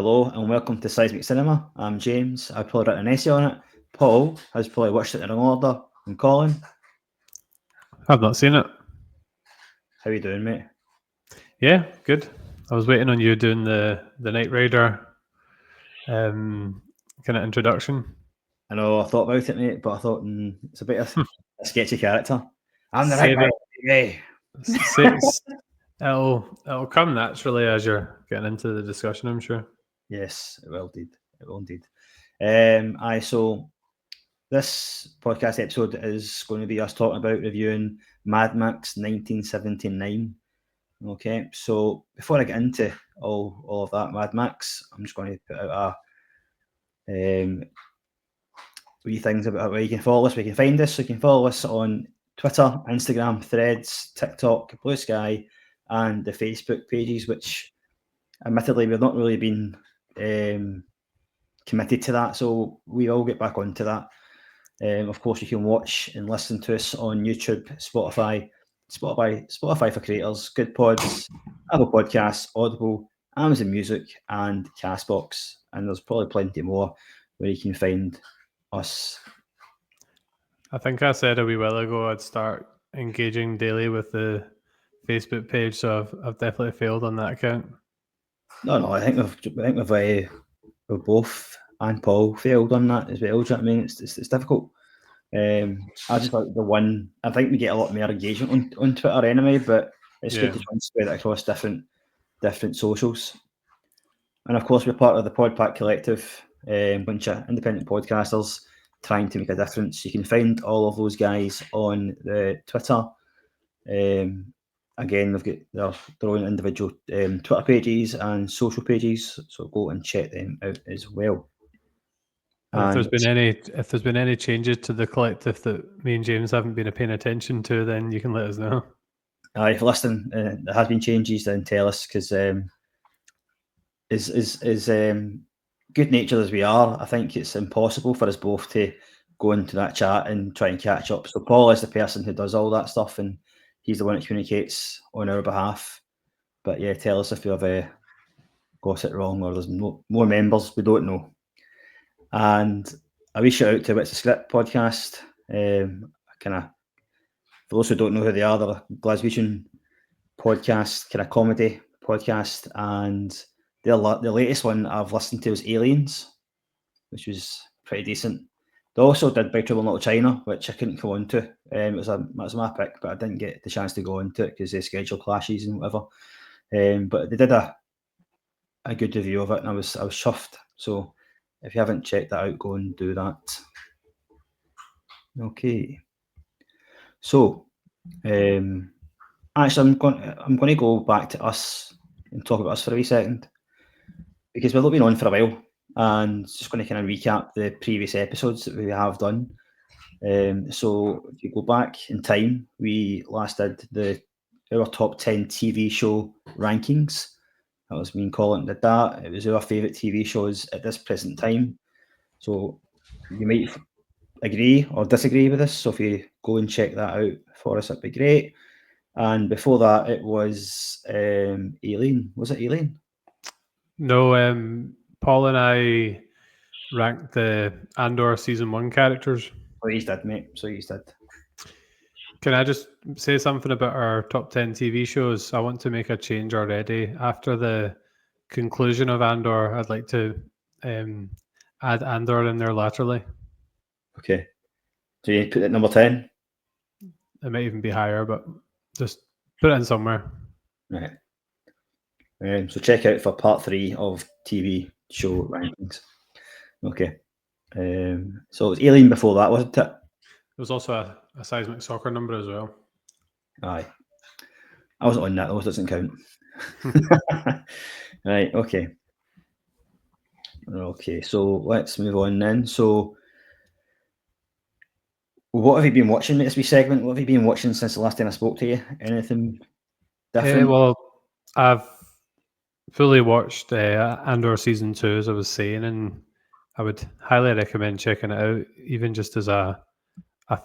Hello and welcome to Seismic Cinema. I'm James. I probably written an essay on it. Paul has probably watched it in wrong order. And Colin, I've not seen it. how you doing, mate? Yeah, good. I was waiting on you doing the Knight Rider kind of introduction. I know I thought about it, mate, but I thought it's a bit of a sketchy character. I'm the Save right it. guy. It'll come naturally as you're getting into the discussion, I'm sure. Yes, it will indeed. It will indeed. So this podcast episode is going to be us talking about reviewing Mad Max 1979. Okay, so before I get into all of that Mad Max, I'm just going to put out a wee things about where you can follow us, where you can find us. So you can follow us on Twitter, Instagram, Threads, TikTok, Blue Sky, and the Facebook pages, which admittedly we've not really been committed to that, so we will get back onto that. Of course, you can watch and listen to us on YouTube, Spotify for Creators, Good Pods, Apple Podcasts, Audible, Amazon Music, and Castbox. And there's probably plenty more where you can find us. I think I said a wee while ago I'd start engaging daily with the Facebook page, so I've definitely failed on that account. No, I think we've both and Paul failed on that as well. Do you know what I mean? It's difficult. I just like the one. I think we get a lot more engagement on Twitter anyway, but it's good to try and spread it across different socials. And of course, we're part of the Podpack Collective, bunch of independent podcasters trying to make a difference. You can find all of those guys on the Twitter. Again, they've got their own individual Twitter pages and social pages, so go and check them out as well. And if there's been any changes to the collective that me and James haven't been paying attention to, then you can let us know. If you're listening, there has been changes, then tell us, because as good natured as we are, I think it's impossible for us both to go into that chat and try and catch up. So Paul is the person who does all that stuff, and he's the one that communicates on our behalf. But yeah, tell us if you've got it wrong or there's more members we don't know. And a wee shout out to What's the Script podcast. For those who don't know who they are, they're a Glaswegian podcast, kind of comedy podcast, and the latest one I've listened to was Aliens, which was pretty decent. They also did Big Trouble in Little China, which I couldn't go into. It was my pick, but I didn't get the chance to go into it because the schedule clashes and whatever. But they did a good review of it, and I was chuffed. So if you haven't checked that out, go and do that. Okay. So, actually, I'm going to go back to us and talk about us for a wee second, because we've been on for a while, and just going to kind of recap the previous episodes that we have done. So if you go back in time, we last did our top 10 TV show rankings. That was me and Colin did that. It was our favourite TV shows at this present time. So you might agree or disagree with this. So if you go and check that out for us, that'd be great. And before that, it was Alien. Was it Alien? No, Paul and I ranked the Andor season 1 characters. Oh, he's dead, mate. So he's dead. Can I just say something about our top 10 TV shows? I want to make a change already. After the conclusion of Andor, I'd like to add Andor in there laterally. Okay. So you put it at number 10? It might even be higher, but just put it in somewhere. Right. So check out for part 3 of TV show rankings. Okay. So it was Alien before that, wasn't it? There was also a seismic soccer number as well. Aye. I wasn't on that, though, so it doesn't count. Right, okay. Okay, so let's move on then. So what have you been watching this wee segment? What have you been watching since the last time I spoke to you? Anything different? Well, I've fully watched Andor season 2, as I was saying, and I would highly recommend checking it out, even just as a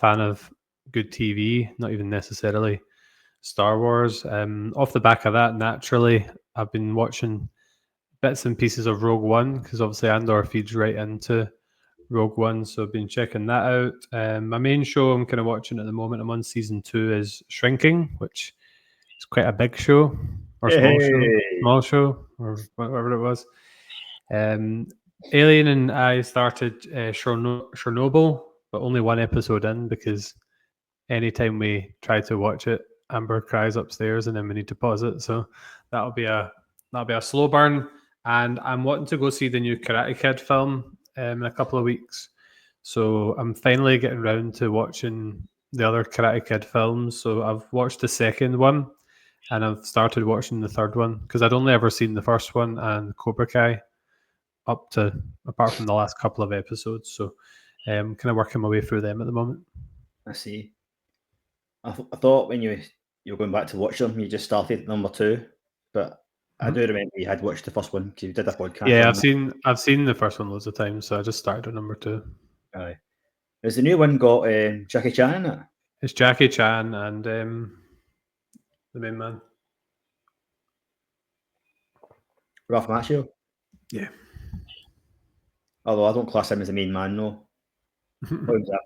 fan of good TV, not even necessarily Star Wars. Off the back of that, naturally, I've been watching bits and pieces of Rogue One, because obviously Andor feeds right into Rogue One, so I've been checking that out. My main show I'm kind of watching at the moment, I'm on season 2, is Shrinking, which is quite a big show, or small show, or whatever it was. Alien and I started Chernobyl, but only one episode in, because anytime we try to watch it, Amber cries upstairs and then we need to pause it. So that'll be a slow burn. And I'm wanting to go see the new Karate Kid film in a couple of weeks. So I'm finally getting around to watching the other Karate Kid films. So I've watched the second one and I've started watching the third one, because I'd only ever seen the first one and Cobra Kai apart from the last couple of episodes. So I'm kind of working my way through them at the moment. I see. I thought when you were going back to watch them, you just started at number 2, but I do remember you had watched the first one because you did a podcast. Yeah, I've seen the first one loads of times, so I just started at number 2. Aye. Has the new one got Jackie Chan in it? It's Jackie Chan and the main man, Ralph Macchio? Yeah. Although I don't class him as the main man, no.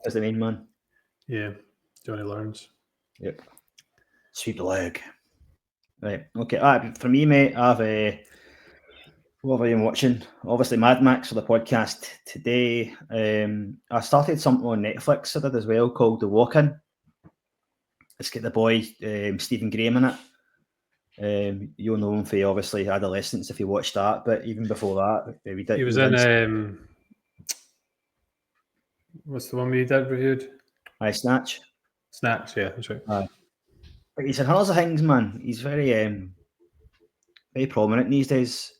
As the main man. Yeah, Johnny Lawrence. Yep. Sweep the leg. Right, okay. For me, mate, what have I been watching? Obviously, Mad Max for the podcast today. I started something on Netflix I did as well called The Walk-In. It's got the boy Stephen Graham in it. You'll know him for obviously Adolescence if you watched that, but even before that, he was in what's the one we did reviewed? Snatch. Snatch, yeah, that's right. But he's in hundreds of things, man. He's very very prominent these days.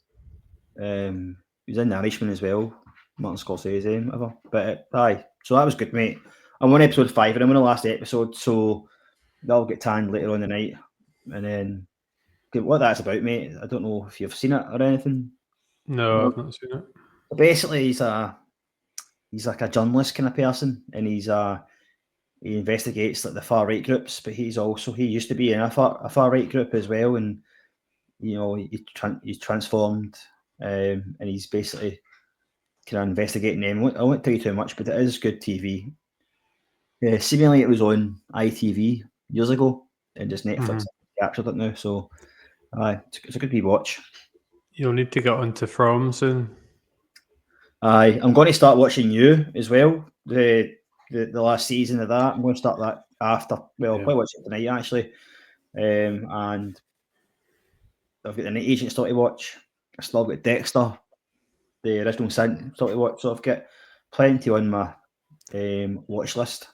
He's in The Irishman as well, Martin Scorsese, whatever. But aye, so that was good, mate. I'm on episode 5, and I'm on the last episode, so that'll get tanned later on the night. And then what that's about, mate, I don't know if you've seen it or anything. No, I've not seen it. Basically, he's like a journalist kind of person, and he investigates like the far right groups, but he used to be in a far right group as well, and he's transformed, and he's basically kind of investigating them. I won't tell you too much, but it is good TV. Seemingly it was on ITV years ago, and just Netflix captured it now. So, it's a good wee watch. You'll need to get onto From soon. I'm going to start watching You as well. The last season of that. I'm going to start that after. Well, I'll probably watch it tonight actually. And I've got The Night Agent still to watch. I still got Dexter, the original Sin, still to watch. So I've got plenty on my watch list.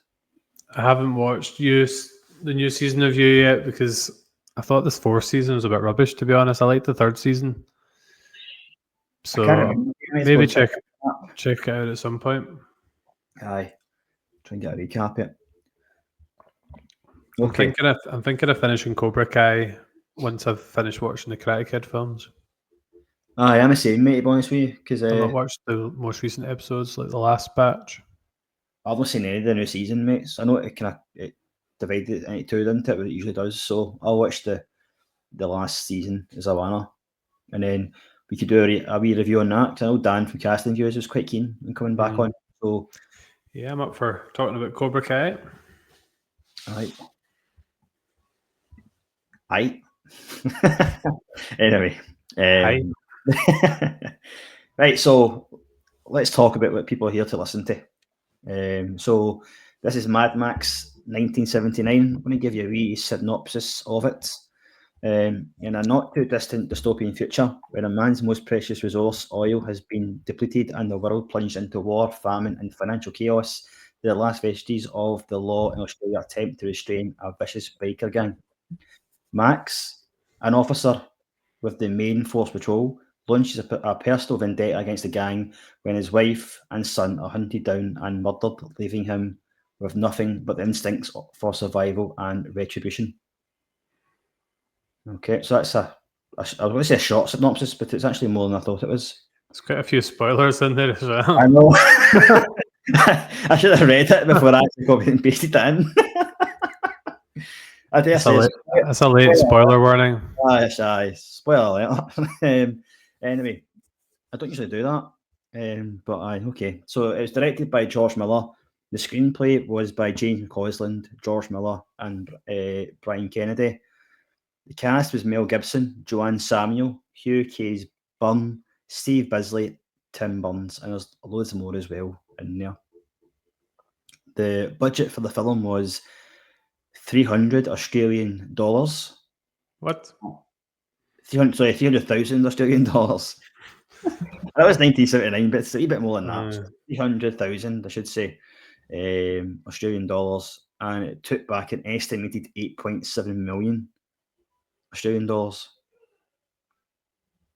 I haven't watched the new season of You yet, because I thought this 4th season was a bit rubbish, to be honest. I liked the 3rd season. So maybe check it out at some point. Aye. Try and get a recap it. Okay. I'm thinking of finishing Cobra Kai once I've finished watching the Karate Kid films. Aye, I'm the same, mate, to be honest with you. Because I've not watched the most recent episodes, like the last batch. I've not seen any of the new season, mates. I know it divided it into 2, didn't it? But it usually does. So I'll watch the last season as a winner, and then we could do a wee review on that. Because I know Dan from Casting Views was quite keen on coming back on. So yeah, I'm up for talking about Cobra Kai. Aye. Anyway, right. So let's talk about what people are here to listen to. So this is Mad Max 1979. I'm going to give you a wee synopsis of it. In a not too distant dystopian future, where a man's most precious resource, oil, has been depleted and the world plunged into war, famine, and financial chaos, the last vestiges of the law in Australia attempt to restrain a vicious biker gang. Max, an officer with the main force patrol, launches a personal vendetta against the gang when his wife and son are hunted down and murdered, leaving him with nothing but the instincts for survival and retribution. Okay, so that's I was going to say a short synopsis, but it's actually more than I thought it was. There's quite a few spoilers in there as well. I know. I should have read it before I actually copied and pasted it in. That's a late spoiler warning. Aye, spoiler alert. Anyway, I don't usually do that, but okay. So it was directed by George Miller. The screenplay was by James McCausland, George Miller, and Brian Kennedy. The cast was Mel Gibson, Joanne Samuel, Hugh Case Byrne, Steve Bisley, Tim Burns, and there's loads more as well in there. The budget for the film was $300 Australian. What? 300,000 Australian dollars. That was 1979, but it's a wee bit more than that. So 300,000, I should say, Australian dollars, and it took back an estimated 8.7 million Australian dollars.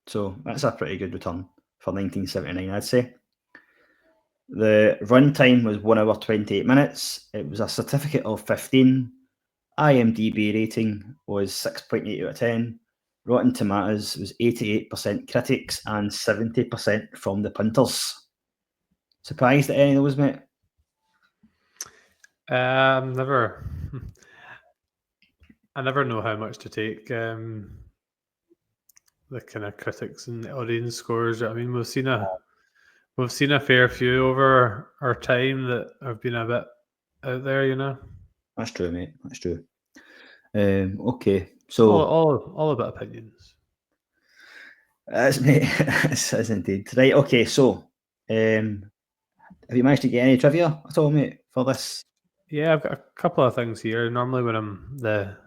So that's a pretty good return for 1979, I'd say. The runtime was 1 hour 28 minutes. It was a certificate of 15. IMDb rating was 6.8 out of 10. Rotten Tomatoes was 88% critics and 70% from the punters. Surprised at any of those, mate? Never. I never know how much to take the kind of critics and the audience scores. I mean, we've seen a fair few over our time that have been a bit out there, you know. That's true, mate. That's true. Okay, so all about opinions. That's mate. That's indeed right. Okay, so have you managed to get any trivia at all, mate, for this? Yeah, I've got a couple of things here. Normally, when I'm the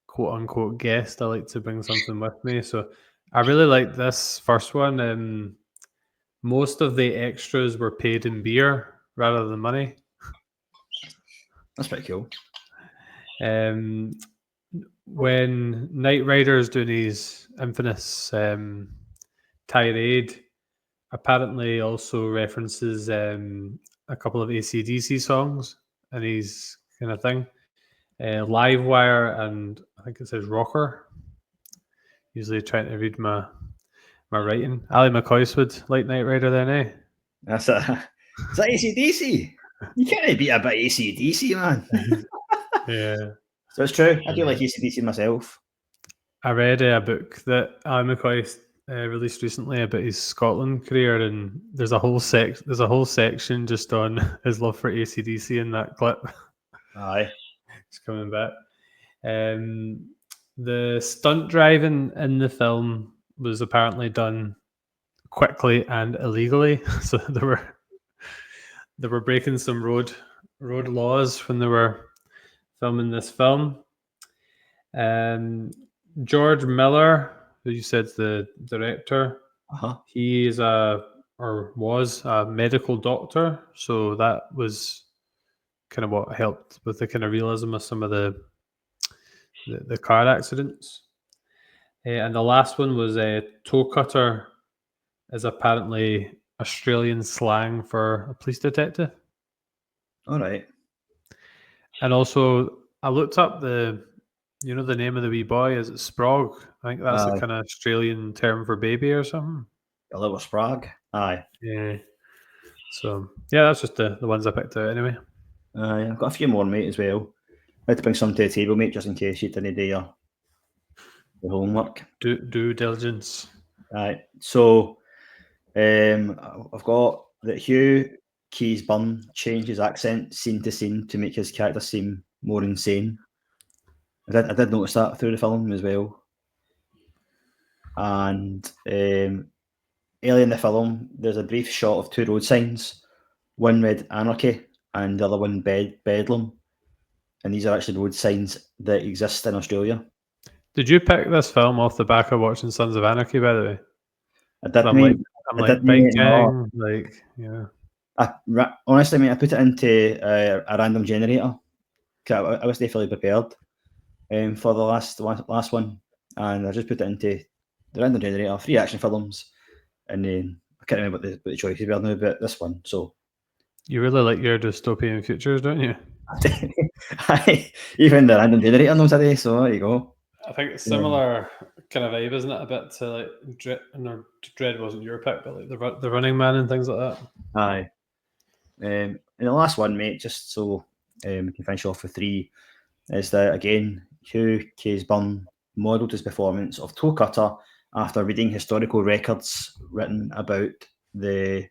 quote unquote guest, I like to bring something with me. So I really like this first one. Most of the extras were paid in beer rather than money. That's pretty cool. When Knight Rider's doing his infamous tirade, apparently also references a couple of AC/DC songs and his kind of thing. Livewire and I think it says Rocker. Usually trying to read my writing. Ali McCoy would like Knight Rider then, eh? Is that AC/DC? You can't beat a bit AC/DC, man. Yeah. So it's true. I do like AC/DC myself. I read a book that Ali McCoy released recently about his Scotland career, and there's a whole section just on his love for AC/DC in that clip. Aye, it's coming back. The stunt driving in the film was apparently done quickly and illegally, so they were breaking some road laws when they were filming this film. George Miller, who you said's the director, he is was a medical doctor, so that was kind of what helped with the kind of realism of some of the car accidents. And the last one was a toe cutter, is apparently Australian slang for a police detective. All right. And also, I looked up the name of the wee boy. Is it Sprog? I think that's the kind of Australian term for baby or something. A little Sprog. Aye. Yeah. So yeah, that's just the ones I picked out anyway. I've got a few more, mate, as well. I had to bring some to the table, mate, just in case you didn't do your homework. Due diligence. Right. So I've got that Hugh Case Byrne changed his accent scene to scene to make his character seem more insane. I did notice that through the film as well. And early in the film, there's a brief shot of two road signs. One read Anarchy and the other one Bedlam. And these are actually road signs that exist in Australia. Did you pick this film off the back of watching Sons of Anarchy, by the way? I did, I'm like big gang, like, yeah. Honestly, mate, I put it into a random generator. I was definitely prepared for the last one, and I just put it into the random generator, 3 action films, and then I can't remember what the choices were now, but this one. So you really like your dystopian futures, don't you? Even the random generator knows today, so there you go. I think it's similar kind of vibe, isn't it? A bit to like Dread wasn't your pick, but like the Running Man and things like that. Aye. And the last one, mate, just so we can finish off with 3, is that again Hugh Case Byrne modelled his performance of toe cutter after reading historical records written about the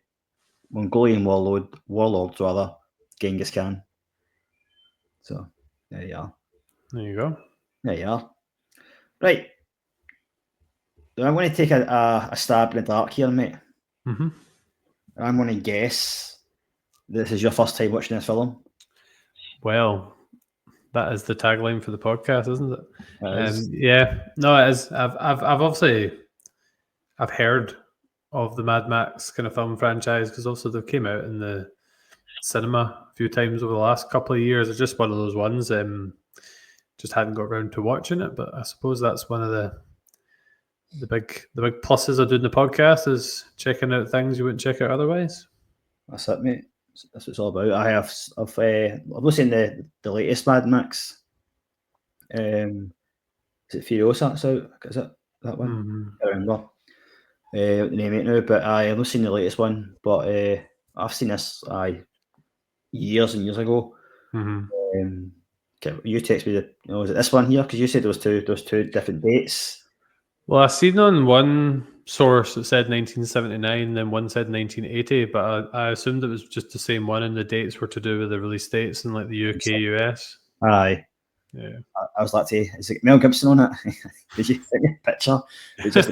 Mongolian warlord rather, Genghis Khan. So there you are. There you go. There you are. Right. I'm going to take a stab in the dark here, mate. Mm-hmm. I'm going to guess this is your first time watching this film. Well, that is the tagline for the podcast, isn't it? It is. Yeah, no, it is. I've obviously heard of the Mad Max kind of film franchise because also they came out in the cinema a few times over the last couple of years. It's just one of those ones. Just hadn't got around to watching it, but I suppose that's one of the big pluses of doing the podcast is checking out things you wouldn't check out otherwise. That's it, mate. That's what it's all about. I've not seen the latest Mad Max. Is it Furiosa? That's out. Is it that one? Mm-hmm. I don't remember what the name it now, but I've not seen the latest one. But I've seen this years and years ago. Mm-hmm. You text me is it this one here? Because you said there was two different dates. Well, I seen on one source it said 1979, then one said 1980, but I assumed it was just the same one, and the dates were to do with the release dates in like the UK, US. Aye. Yeah. I was like, is it Mel Gibson on it? Did you take a picture? It's just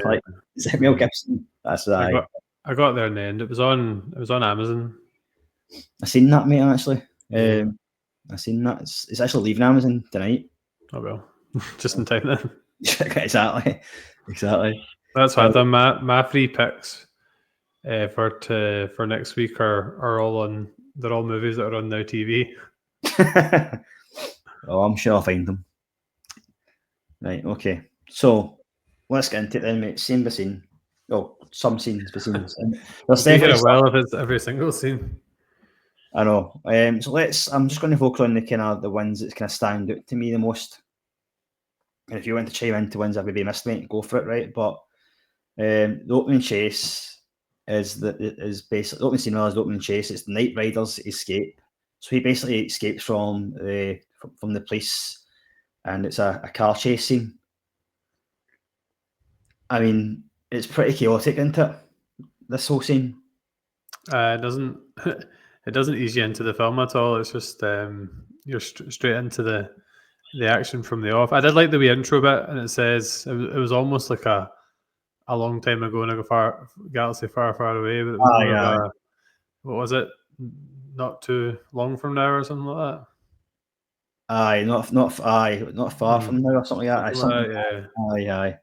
like, is it Mel Gibson? That's right. I got there in the end. It was on Amazon. I seen that, mate. Actually, I seen that. It's actually leaving Amazon tonight. Oh well, just in time then. Exactly. That's why I've done my free picks for next week are all on. They're all movies that are on Now TV. Oh, I'm sure I'll find them. Right. Okay. So let's get into it then, mate. Scene by scene. Oh, some scenes by scenes. There's definitely if it's every single scene. I know. So I'm just going to focus on the ones that kind of stand out to me the most. And if you want to chime into ones I've maybe missed, mate, go for it, right? But the opening chase is basically the opening scene is the opening chase. It's the Night Rider's escape. So he basically escapes from the police, and it's a car chase scene. I mean, it's pretty chaotic, isn't it? This whole scene. It doesn't ease you into the film at all. It's just you're straight into the action from the off. I did like the wee intro bit, and it says it was almost like a long time ago in a galaxy far, far away. But it was what was it? Not too long from now, or something like that. Not far from now, or something like that. Aye.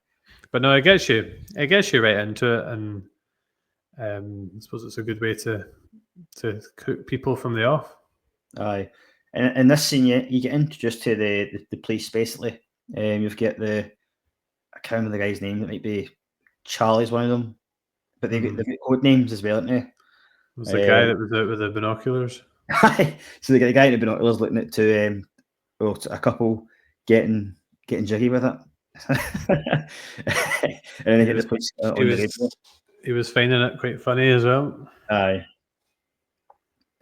But no, it gets you right into it, and I suppose it's a good way to cook people from the off. Aye. And in this scene, you get introduced to the police, basically. You've got I can't remember the guy's name. It might be Charlie's one of them. But they've got code names as well, haven't they? It was the guy that was out with the binoculars. So they got the guy in the binoculars looking at to a couple getting jiggy with it. And then they get the police on the radio. He was finding it quite funny as well. Aye.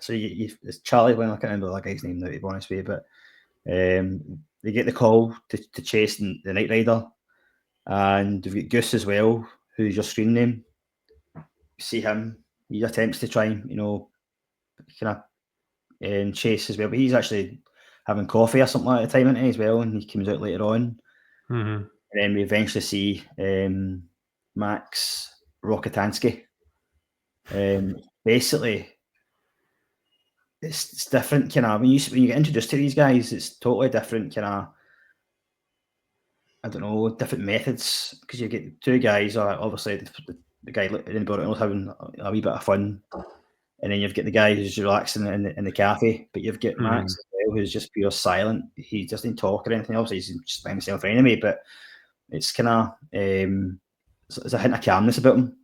So it's Charlie, when I can't remember that guy's name now, to be honest with you, but they get the call to chase the Night Rider, and we've got Goose as well, who's your screen name. You see him, he attempts to try and, kind of chase as well, but he's actually having coffee or something at the time, isn't he, as well, and he comes out later on. Mm-hmm. And then we eventually see Max Rockatansky. Basically, it's different, kind of, when you get introduced to these guys, it's totally different, kind of, I don't know, different methods, because you get two guys, obviously the guy in the bottom having a wee bit of fun, and then you've got the guy who's relaxing in the cafe, but you've got Max as well, who's just pure silent. He doesn't talk or anything. Obviously, he's just by himself anyway, but it's kind of there's a hint of calmness about him.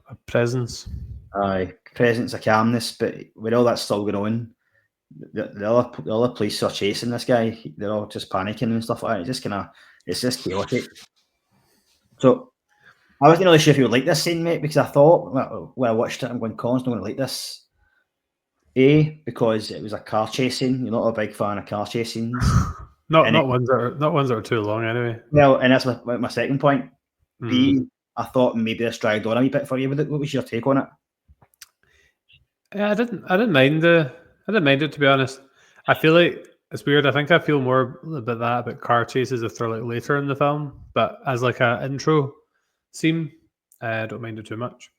A presence. Aye, presence of calmness, but with all that still going on, the other police are chasing this guy. They're all just panicking and stuff like that. It's just chaotic. So I wasn't really sure if you would like this scene, mate, because I thought when I watched it, I'm going, Colin's not going to like this. Because it was a car chasing. You're not a big fan of car chase scenes. Not ones that are too long anyway. Well, and that's my second point. B, Mm. I thought maybe this dragged on a wee bit for you. What was your take on it? Yeah, I didn't mind it, to be honest. I feel like it's weird. I think I feel more about car chases if they're like later in the film, but as like a intro scene, I don't mind it too much.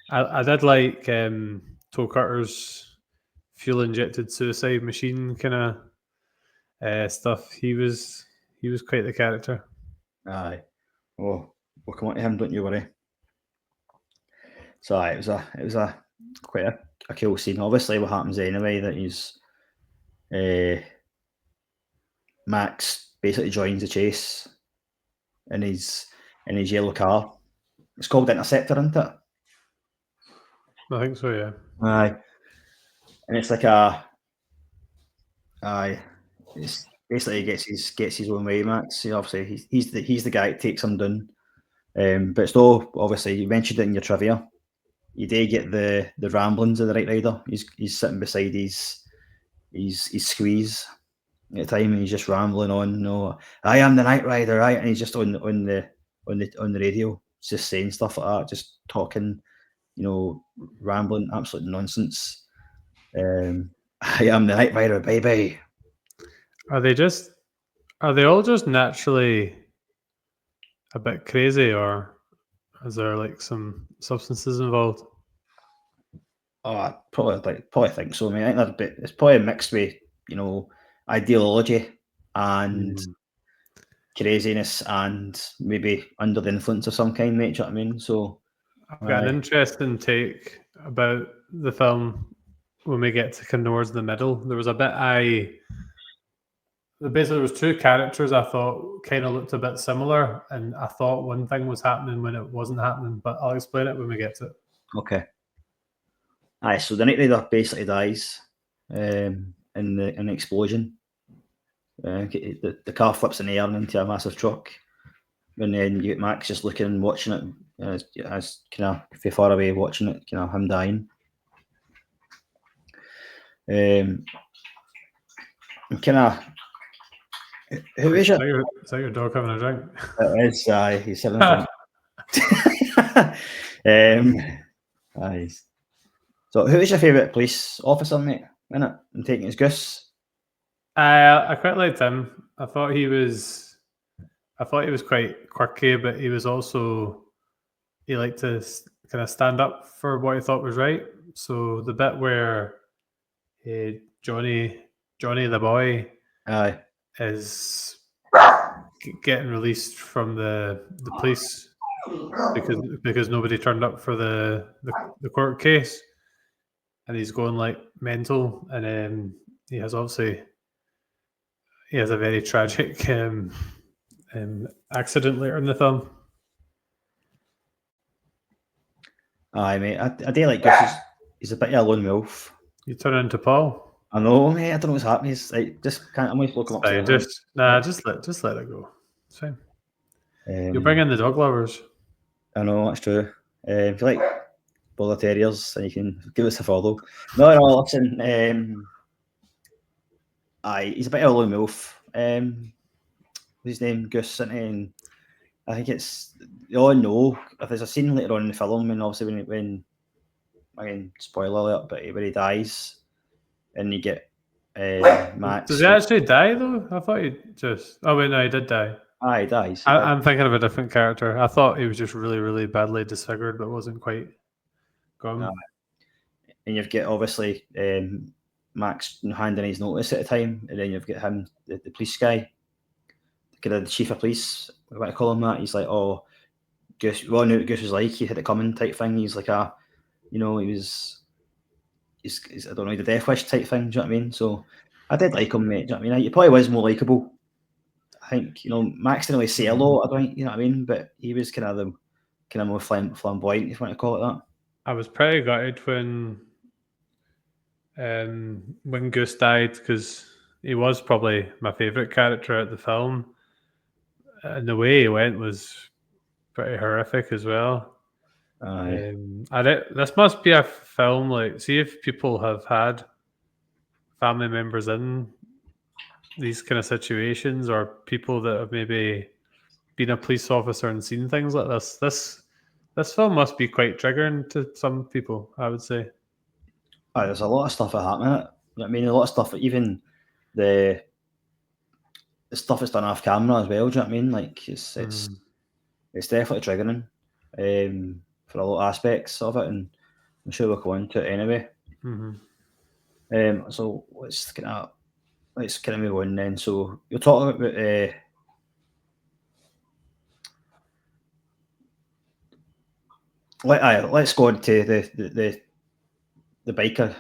I did like Toe Cutter's fuel injected suicide machine kind of stuff. He was quite the character. Aye. Oh, we'll come on to him, don't you worry. So it was a quite a cool scene. Obviously, what happens anyway that he's Max basically joins the chase in his yellow car. It's called Interceptor, isn't it? I think so, yeah. Aye, and it's like it's basically he gets his own way, Max. Obviously, he's the guy that takes him down. But it's though obviously you mentioned it in your trivia. You do get the ramblings of the Night Rider. He's sitting beside his squeeze at the time, and he's just rambling on. No, I am the Night Rider, right? And he's just on the radio, just saying stuff like that, just talking, rambling, absolute nonsense. I am the Night Rider, baby. Are they all just naturally a bit crazy, or is there like some substances involved? Oh, I probably think so, mate. I think that's it's probably mixed with, ideology and craziness and maybe under the influence of some kind, mate. Do you know what I mean? So I've got an interesting take about the film when we get to kind of towards the middle. There was a bit basically there was two characters I thought kind of looked a bit similar, and I thought one thing was happening when it wasn't happening, but I'll explain it when we get to it. Okay. Aye, so the Night Rider basically dies in the explosion. The car flips in the air and into a massive truck, and then you get Max just looking and watching it as kind of far away, watching it, kind of him dying. And kind of, who is it? Is that your dog having a drink? It is. He's having a drink. Aye. So, who is your favourite police officer, mate? Innit? And taking his goose. I quite liked him. I thought he was quite quirky, but he was also he liked to kind of stand up for what he thought was right. So the bit where Johnny the boy Aye. is getting released from the police because nobody turned up for the court case, and he's going like mental, and he has a very tragic accident later in the film. Aye, mate. I do like Goose. He's a bit of a lone wolf. You turn into Paul. I know, mate. I don't know what's happening. He's like just can't. I'm always looking up. Just let it go. It's fine. You'll bring in the dog lovers. I know that's true. If you like Border Terriers, then you can give us a follow. No, listen. Aye, he's a bit of a lone wolf. What's his name? Goose, and I think it's. Oh no! If there's a scene later on in the film, and obviously when again, spoiler alert, but when he dies, and you get Max. Does he actually die though? I thought he just. Oh wait, no, he did die. Aye, he dies. I'm thinking of a different character. I thought he was just really, really badly disfigured, but wasn't quite gone. And you've got obviously Max handing his notice at the time, and then you've got him, the police guy, kind of the chief of police. What I call him that? He's like, oh, Goose. Well, I knew what Goose was like. He had it coming type thing. He's like he was. He's I don't know, the death wish type thing. Do you know what I mean? So I did like him, mate. Do you know what I mean? He probably was more likable. I think Max didn't really say a lot. I don't, you know what I mean? But he was kind of more flamboyant, if you want to call it that. I was pretty gutted when Goose died, because he was probably my favourite character at the film, and the way he went was pretty horrific as well. This must be a film, like, see if people have had family members in these kind of situations, or people that have maybe been a police officer and seen things like this film must be quite triggering to some people, I would say. There's a lot of stuff that happen in it. You know what I mean? A lot of stuff, even the stuff that's done off camera as well. Do you know what I mean? Like it's definitely triggering for a lot of aspects of it, and I'm sure we'll go into it anyway. So let's kind of move on then. So you're talking about let's go on to the biker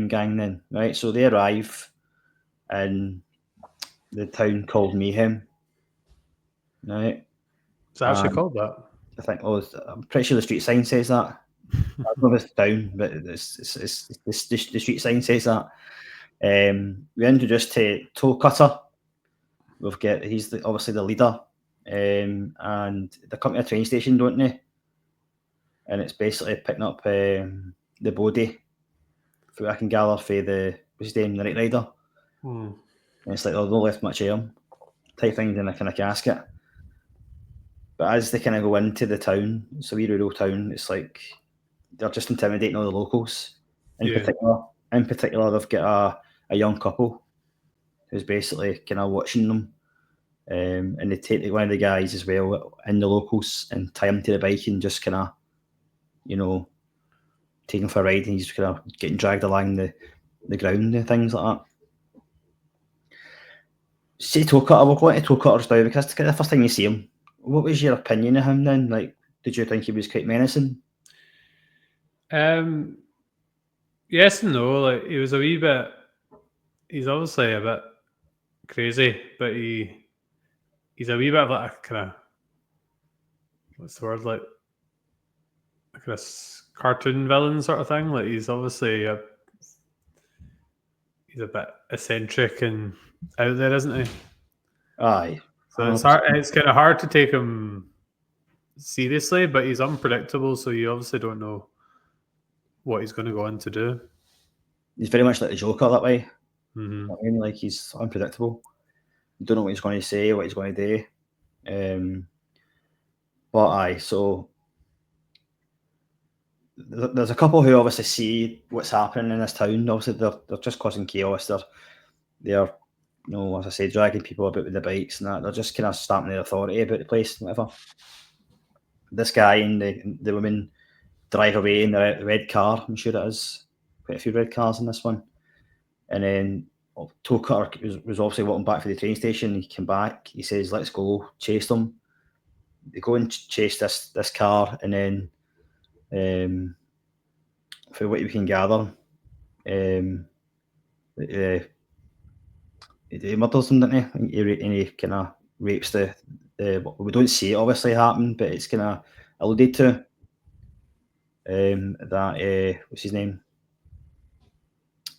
gang then, right? So they arrive in the town called Mayhem, right? It's actually called that. I think. I'm pretty sure the street sign says that. I don't know if it's town, but it's the street sign says that. We're introduced to Toe Cutter. We've got obviously the leader, and they come to a train station, don't they? And it's basically picking up the body, from what I can gather, for what's his name, the Night Rider. And it's like they've not left much of him, type thing, in a kind of casket. But as they kind of go into the town, it's a wee rural town, it's like they're just intimidating all the locals. In particular, they've got a young couple who's basically kind of watching them. And they take one of the guys as well in the locals and tie him to the bike and just kind of, take him for a ride, and he's kind of getting dragged along the ground and things like that. Say Toe Cutter, we'll go into Toe Cutter now because it's kind of the first time you see him. What was your opinion of him then? Like, did you think he was quite menacing? Yes and no. Like, he was a wee bit. He's obviously a bit crazy, but he's a wee bit of like a kind of, what's the word, like a kind of cartoon villain sort of thing. Like, he's obviously he's a bit eccentric and out there, isn't he? Aye. So it's kind of hard to take him seriously, but he's unpredictable, so you obviously don't know what he's going to go on to do. He's very much like the Joker that way. Mm-hmm. I mean, like, he's unpredictable. You don't know what he's going to say, what he's going to do. But aye, so there's a couple who obviously see what's happening in this town. Obviously, they're just causing chaos. They're as I say, dragging people about with the bikes and that. They're just kind of stamping their authority about the place, whatever. This guy and the woman drive away in the red car. I'm sure it is quite a few red cars in this one. And then Toe Cutter was obviously walking back for the train station. He came back. He says, "Let's go." Chase them. They go and chase this car, and then, for what we can gather, he murders them, didn't he? And he kind of rapes the. We don't see it obviously happen, but it's kind of alluded to. That what's his name?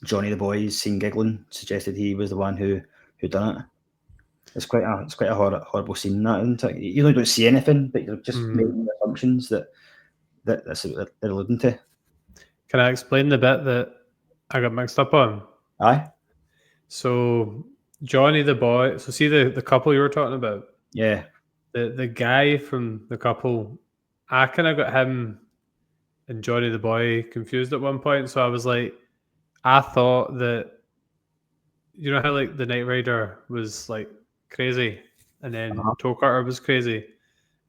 Johnny the boy is seen giggling, suggested he was the one who done it. It's quite a horrible scene, that, isn't it? You really don't see anything, but you're just making assumptions that's what they're alluding to. Can I explain the bit that I got mixed up on? Aye. So Johnny the boy. So see the couple you were talking about. Yeah. The guy from the couple, I kind of got him and Johnny the boy confused at one point. So I was like, I thought that, you know how like the Knight Rider was like crazy and then Toe Cutter was crazy.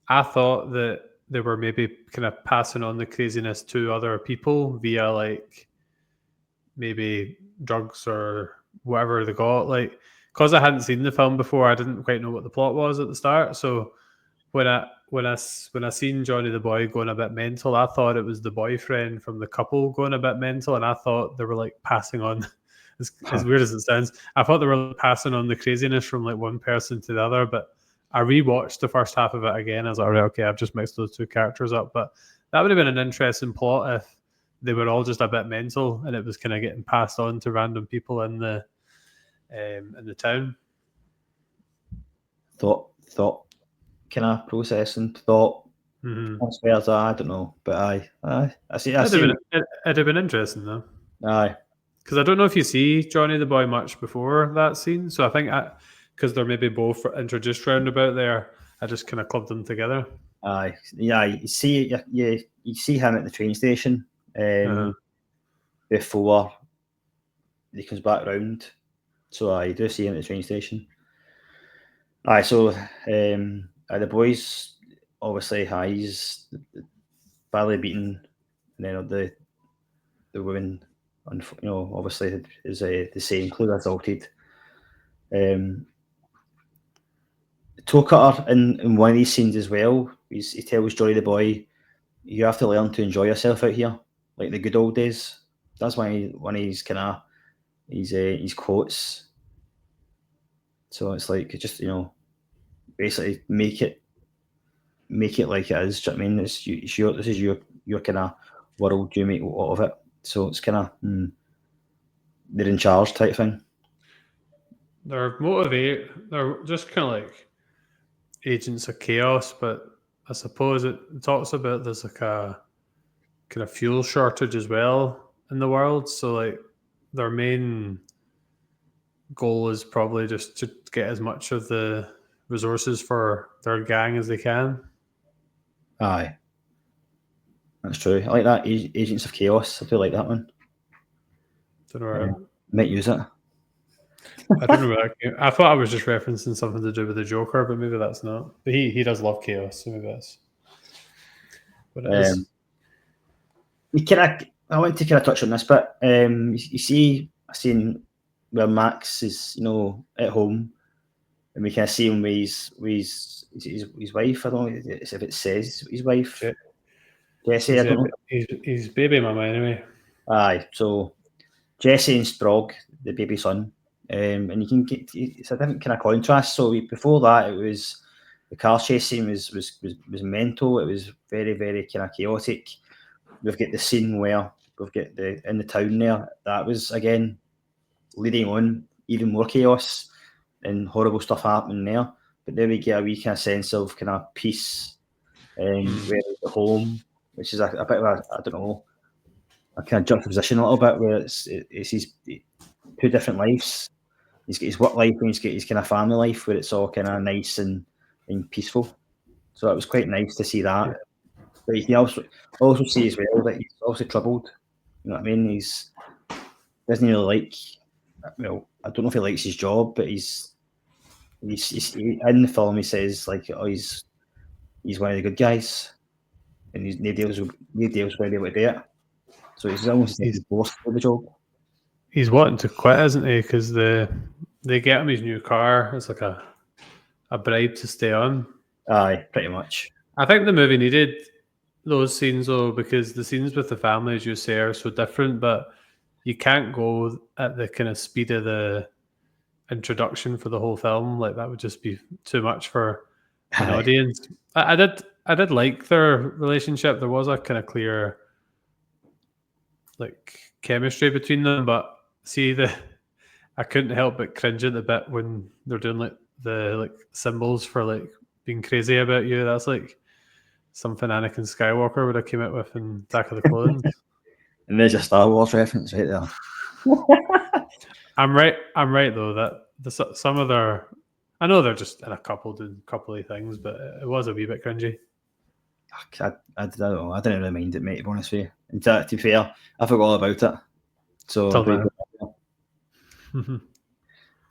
I thought that they were maybe kind of passing on the craziness to other people via like maybe drugs or whatever they got. Like, because I hadn't seen the film before, I didn't quite know what the plot was at the start. So when I seen Johnny the boy going a bit mental, I thought it was the boyfriend from the couple going a bit mental, and I thought they were like passing on. As weird as it sounds, I thought they were passing on the craziness from like one person to the other. But I rewatched the first half of it again. I was like, all right, okay, I've just mixed those two characters up. But that would have been an interesting plot if they were all just a bit mental and it was kind of getting passed on to random people in the town. Thought kind of processing thought. I don't know, but I see. It'd have been interesting though. Aye. because I don't know if you see Johnny the Boy much before that scene. So I think because they're maybe both introduced roundabout there, I just kind of clubbed them together. Yeah, you see him at the train station before he comes back round. So you do see him at the train station. So the boys obviously he's badly beaten, and then the woman, obviously is the same, clearly assaulted. Toe cutter in one of these scenes as well. He tells Johnny the Boy, "You have to learn to enjoy yourself out here, like the good old days." That's one of his his quotes. So it's like just basically make it like it is. Do you know what I mean? This is your kind of world. You make a lot of it. So it's kind of they're in charge type thing. They're just kind of like agents of chaos, but I suppose it talks about there's like a kind of fuel shortage as well in the world. So like their main goal is probably just to get as much of the resources for their gang as they can. Aye, that's true. I like that. Agents of Chaos. I do like that one. Don't know. Might use it. I don't know. I thought I was just referencing something to do with the Joker, but maybe that's not. But he does love chaos, so maybe that's what it is. I want to kind of touch on this, but you see a scene where Max is, at home, and we kind of see him with his wife. I don't know if it says his wife. Jessie, I don't know. He's baby mama anyway. Aye, so Jesse and Sprog, the baby son, and you can get it's a different kind of contrast. So before that, it was the car chasing was mental. It was very very kind of chaotic. We've got the scene where we've got in the town there. That was again leading on even more chaos and horrible stuff happening there. But then we get a wee kind of sense of kind of peace, where it's at home, which is a bit of I don't know, a kind of juxtaposition a little bit where it's his two different lives. He's got his work life and he's got his kind of family life where it's all kind of nice and peaceful. So it was quite nice to see that. Yeah. But you can also see as well that he's also troubled. You know what I mean? He's doesn't really like. Well, I don't know if he likes his job, but he's in the film. He says like, "Oh, he's one of the good guys," and nobody else will be able to do it. So he's almost forced for the job. He's wanting to quit, isn't he? Because they get him his new car. It's like a bribe to stay on. Aye, pretty much. I think the movie needed those scenes though, because the scenes with the family, as you say, are so different. But you can't go at the kind of speed of the introduction for the whole film. Like that would just be too much for an audience. I did like their relationship. There was a kind of clear like chemistry between them, but I couldn't help but cringe at the bit when they're doing like the like symbols for like being crazy about you. That's like something Anakin Skywalker would have came out with in Attack of the Clones. And there's a Star Wars reference right there. I'm right though that some of their, I know they're just in a couple doing coupley things, but it was a wee bit cringy. I don't know. I didn't really mind it, mate, to be honest with you. And to be fair, I forgot all about it. So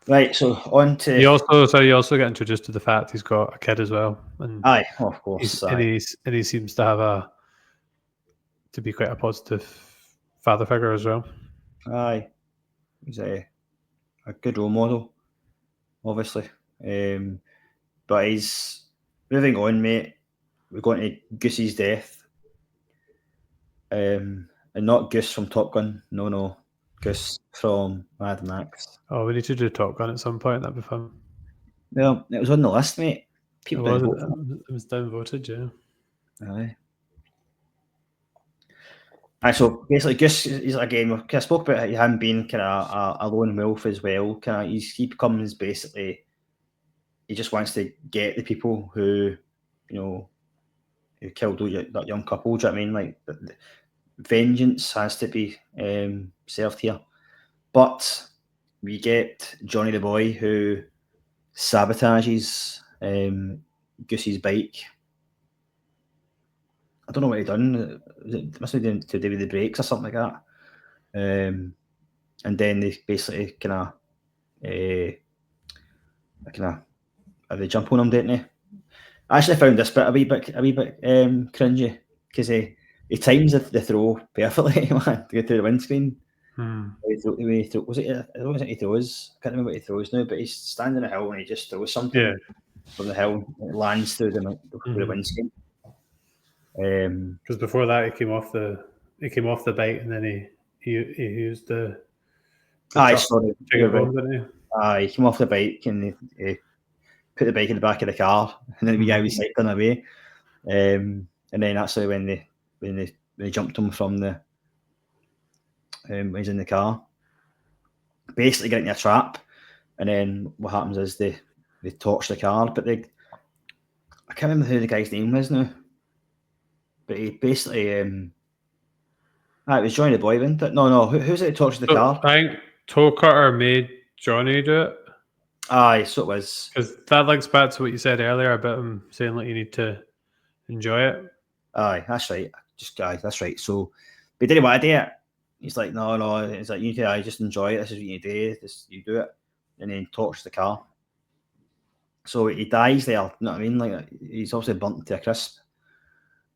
right, so on to you also get introduced to the fact he's got a kid as well. And of course. And he seems to have to be quite a positive father figure as well. Aye. He's a good role model, obviously. But he's moving on, mate. We're going to Goose's death. And not Goose from Top Gun. No. Goose from Mad Max. Oh, we need to do Top Gun at some point. That'd be fun. Well, it was on the list, mate. It was downvoted, yeah. Aye. So basically, Goose is again. I spoke about him being kind of a lone wolf as well. He becomes basically. He just wants to get the people who killed that young couple. Do you know what I mean? Like, vengeance has to be served here. But we get Johnny the boy who sabotages Goosey's bike. I don't know what he done. It must have been to do with the brakes or something like that. And then they basically kind of they jump on him, didn't they? I actually found this bit a wee bit cringy because he times the throw perfectly, man, to get through the windscreen. Was it? I don't know what he throws. I can't remember what he throws now, but he's standing on a hill and he just throws something from the hill. And it lands through the windscreen. Because before that, he came off the bike and then he used the bomb, didn't he? He came off the bike and he put the bike in the back of the car, and then the guy was cycling away. And then that's when they jumped him from the when he's in the car, basically getting a trap. And then what happens is they torch the car, but I can't remember who the guy's name was now. But he basically it was Johnny the boy, wasn't it? No, who's it that tortured the car? I think Toe Cutter made Johnny do it. Aye, so it was. Because that links back to what you said earlier about him saying like you need to enjoy it. Aye, that's right. That's right. So, but he didn't want to do it. He's like, no. It's like, you need to just enjoy it. This is what you do. You do it. And then torches the car. So he dies there. You know what I mean? Like, he's obviously burnt to a crisp.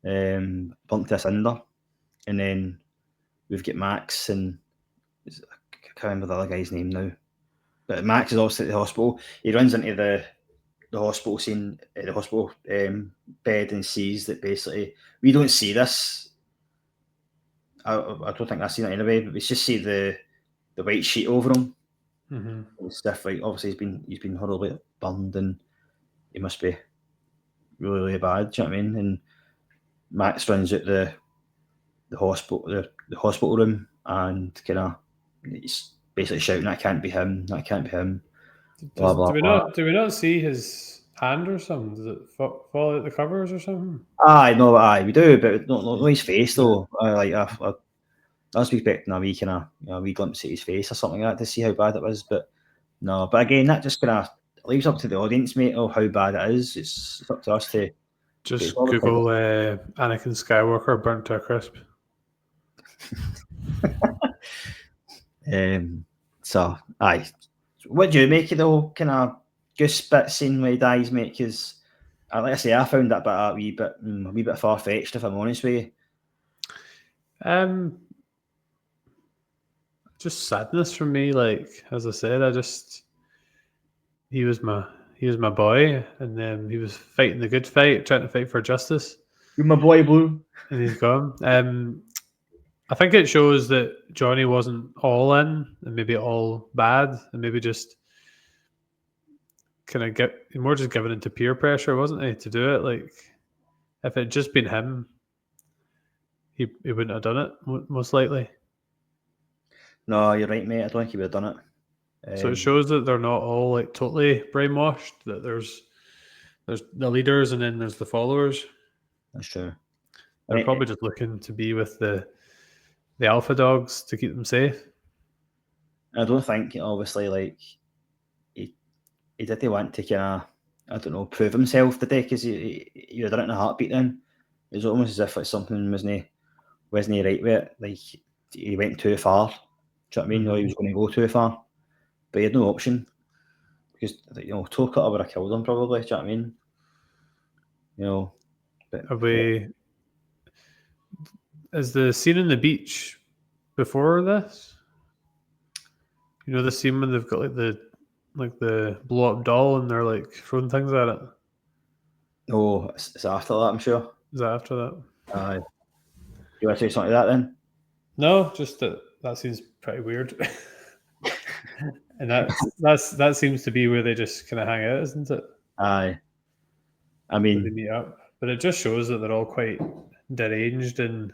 Burnt to a cinder. And then we've got Max and I can't remember the other guy's name now. But Max is obviously at the hospital. He runs into the hospital scene, the hospital bed, and sees that basically we don't see this. I don't think I've seen it anyway, but we just see the white sheet over him. It's different. Obviously, he's been horribly burned, and he must be really, really bad. Do you know what I mean? And Max runs out the hospital, the hospital room, and kind of he's basically shouting, "That can't be him! That can't be him!" Blah, blah, blah. Do we not see his hand or something? Does it fall out the covers or something? Aye, we do, but not his face though. I was expecting a wee kind of wee glimpse at his face or something like that to see how bad it was, but no. But again, that just kind of leaves up to the audience, mate, of how bad it is. It's up to us to just Google Anakin Skywalker burnt to a crisp. So, aye. What do you make of the whole kind of goose bit scene where he dies, mate? Because, like I say, I found that bit a wee bit far fetched, if I'm honest with you. Just sadness from me. Like as I said, he was my boy, and then he was fighting the good fight, trying to fight for justice. You're my boy, Blue, and he's gone. I think it shows that Johnny wasn't all in and maybe all bad, and maybe just kind of more just given into peer pressure, wasn't he, to do it? Like if it had just been him, he wouldn't have done it, most likely. No, you're right, mate. I don't think he would have done it. So it shows that they're not all like totally brainwashed. That there's the leaders and then there's the followers. That's true. They're probably just looking to be with the alpha dogs to keep them safe. I don't think, obviously, like he didn't want to kind of, I don't know, prove himself today, because he had done it in a heartbeat. Then it was almost as if like something wasn't right with it. Like he went too far. Do you know what I mean? No, he was going to go too far, but he had no option, because Toe Cutter would have killed him probably. Do you know what I mean? But is the scene on the beach before this? The scene when they've got like the blow up doll and they're like throwing things at it. Oh, it's after that, I'm sure. Is that after that? You want to say something like that then? No, just that seems pretty weird. And that seems to be where they just kind of hang out, isn't it? Aye. I mean, they meet up, but it just shows that they're all quite deranged and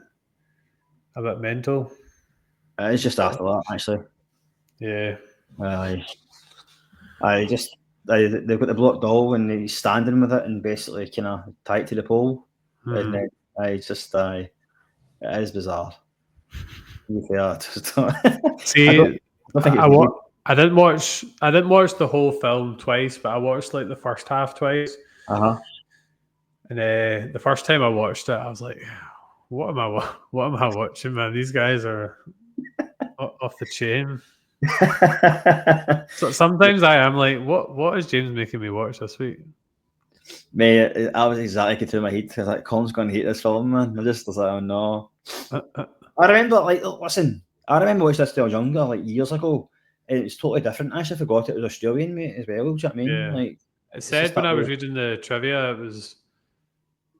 a bit mental. It's just after that, actually. Yeah. They've got the block doll and he's standing with it and basically kind of tied to the pole. And then it is bizarre. See, I think I didn't watch the whole film twice, but I watched like the first half twice. And the first time I watched it, I was like, what am I watching, man? These guys are off the chain. So sometimes I am like, what is James making me watch this week? Mate, I was exactly going through my head because like, Colin's going to hate this film, man. I just was like, oh no. I remember, like, listen, I remember watching this when I was younger, like years ago, and it was totally different. I actually forgot it was Australian, mate, as well. Do you know what I mean? Yeah. Like, it said when I was reading the trivia, it was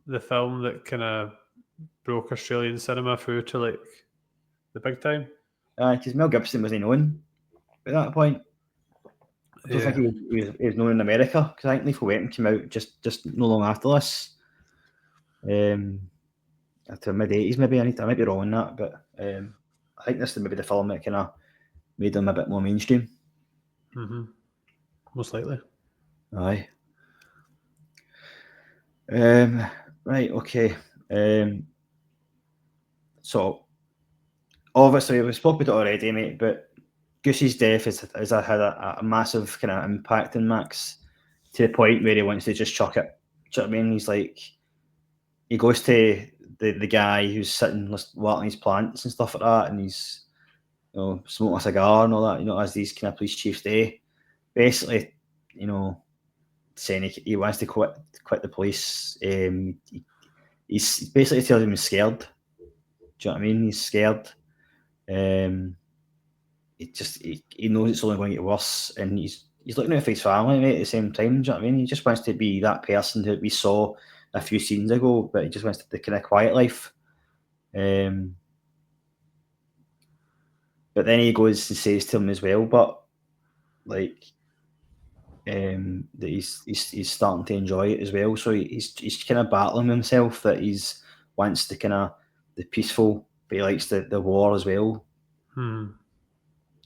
the film that kind of broke Australian cinema through to like the big time. Because Mel Gibson wasn't known at that point. I don't think he was known in America because I think Lethal Weapon came out just no long after this. After mid-80s, maybe. I might be wrong on that, but I think this is maybe the film that kind of made them a bit more mainstream. Mm-hmm. Most likely. Aye. Right, okay. So, obviously, we spoke about it already, mate, but Goose's death has had a massive kind of impact on Max to the point where he wants to just chuck it. Do you know what I mean? He's like, he goes to the guy who's sitting watering his plants and stuff like that, and he's, you know, smoking a cigar and all that, you know, as these kind of police chiefs do. Basically, you know, saying he wants to quit the police. He's basically telling him he's scared. Do you know what I mean? He's scared. He knows it's only going to get worse, and he's looking out for his family, mate, at the same time. Do you know what I mean? He just wants to be that person that we saw a few scenes ago, but he just wants the kind of quiet life. But then he goes and says to him as well, but like that he's starting to enjoy it as well. So he's kind of battling himself that he's wants the kind of the peaceful, but he likes the war as well.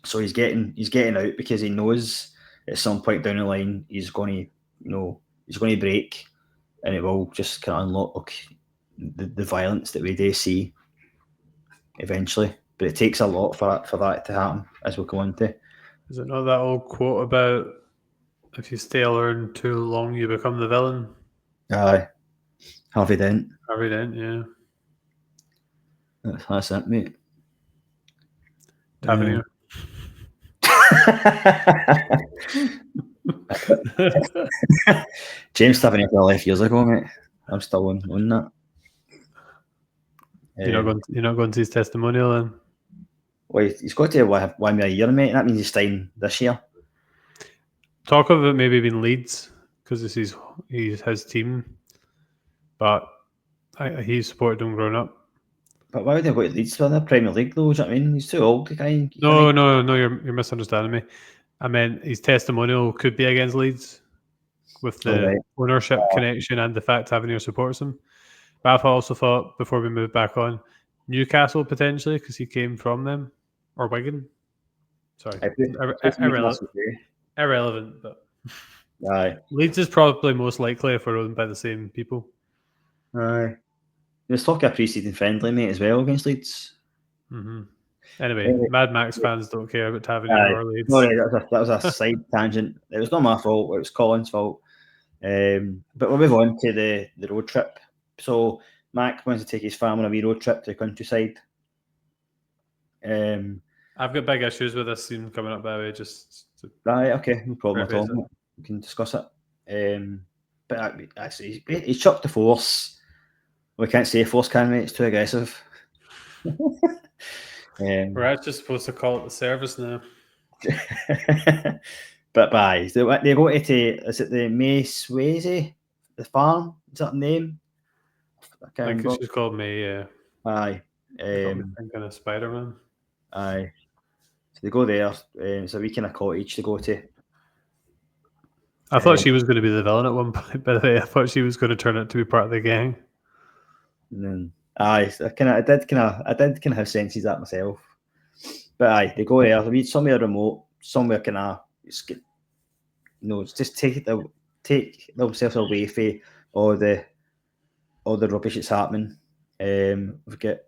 So he's getting out because he knows at some point down the line he's going to break, and it will just kind of unlock the violence that we do see eventually. But it takes a lot for that to happen, as we'll come on to. Is it not that old quote about if you stay alone too long, you become the villain? Aye, Harvey Dent. Harvey Dent, yeah. That's it, mate. Tavernier. James Tavernier left years ago, mate. I'm still on that. You're not going to his testimonial then? Well, he's got to win me a year, mate. That means he's staying this year. Talk of it maybe being Leeds because this is his team, but he supported them growing up. But why would they go to Leeds for the Premier League though? Do you know what I mean? He's too old. The guy. No, you're misunderstanding me. I meant his testimonial could be against Leeds with the ownership connection and the fact Tavernier supports him. But I've also thought before we move back on, Newcastle potentially because he came from them, or Wigan. Sorry, irrelevant. But aye, Leeds is probably most likely if we're owned by the same people. Aye, there's talk of pre-season friendly, mate, as well against Leeds. Mm-hmm. Anyway, Mad Max fans don't care about Tavernier or Leeds. No, that was a side tangent. It was not my fault. It was Colin's fault. But we'll move on to the road trip. So Mac wants to take his family on a wee road trip to the countryside. I've got big issues with this scene coming up, by the way. Okay, no problem at all. We can discuss it. But actually, he's chucked the force. We can't say force, can we? It's too aggressive. We're actually supposed to call it the service now. But they go to, is it the May Swayze, the farm? Is that the name? I think it's just called May, yeah. Aye. Thinking of Spider-Man. Aye. So they go there. It's a wee kind of cottage to go to. I thought she was going to be the villain at one point, by the way. I thought she was going to turn out to be part of the gang. Aye, I did kind of have senses that myself. But aye, they go there. They meet somewhere remote, somewhere kind of, just take themselves away from all the rubbish that's happening. We've got,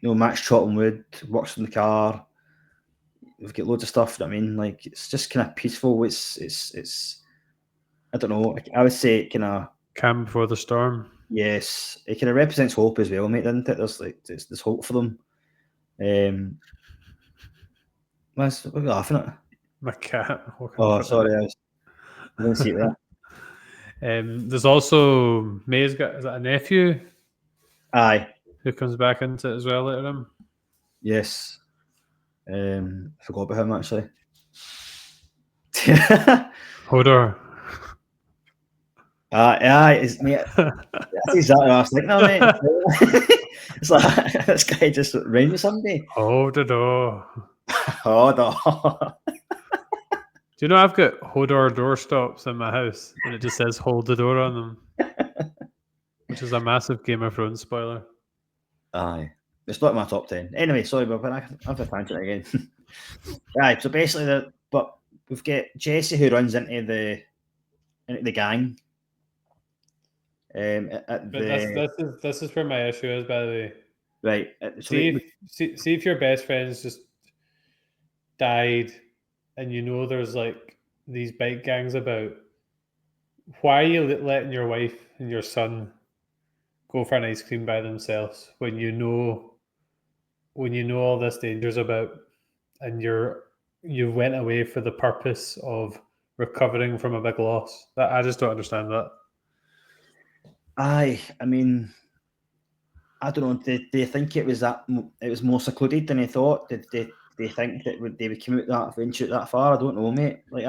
Max chopping wood, works in the car. we've got loads of stuff. I mean, like it's just kind of peaceful. It's. I don't know. I would say it kind of. Calm before the storm. Yes, it kind of represents hope as well, mate. Doesn't it? There's hope for them. What are you laughing at? My cat. Oh, sorry, I didn't see it there. There's also May's got, is that a nephew? Aye. Who comes back into it as well later on? Yes. I forgot about him actually. Hodor. Aye, mate. That's exactly what I was thinking of, mate. It's like this guy just ran with somebody. Hold the door. Hodor. Do you know I've got Hodor doorstops in my house and it just says hold the door on them? Which is a massive Game of Thrones spoiler. Aye. It's not my top 10. Anyway, sorry, but I have a tangent again. Aye, so basically but we've got Jesse who runs into the gang. This is where my issue is, by the way. Right. So see if your best friends just died and you know there's like these bike gangs about. Why are you letting your wife and your son go for an ice cream by themselves when you know all this danger's about, and you went away for the purpose of recovering from a big loss? I just don't understand that. Aye, I mean, I don't know. Do you think it was more secluded than he thought? Did they think that they would come out that venture that far? I don't know, mate. Like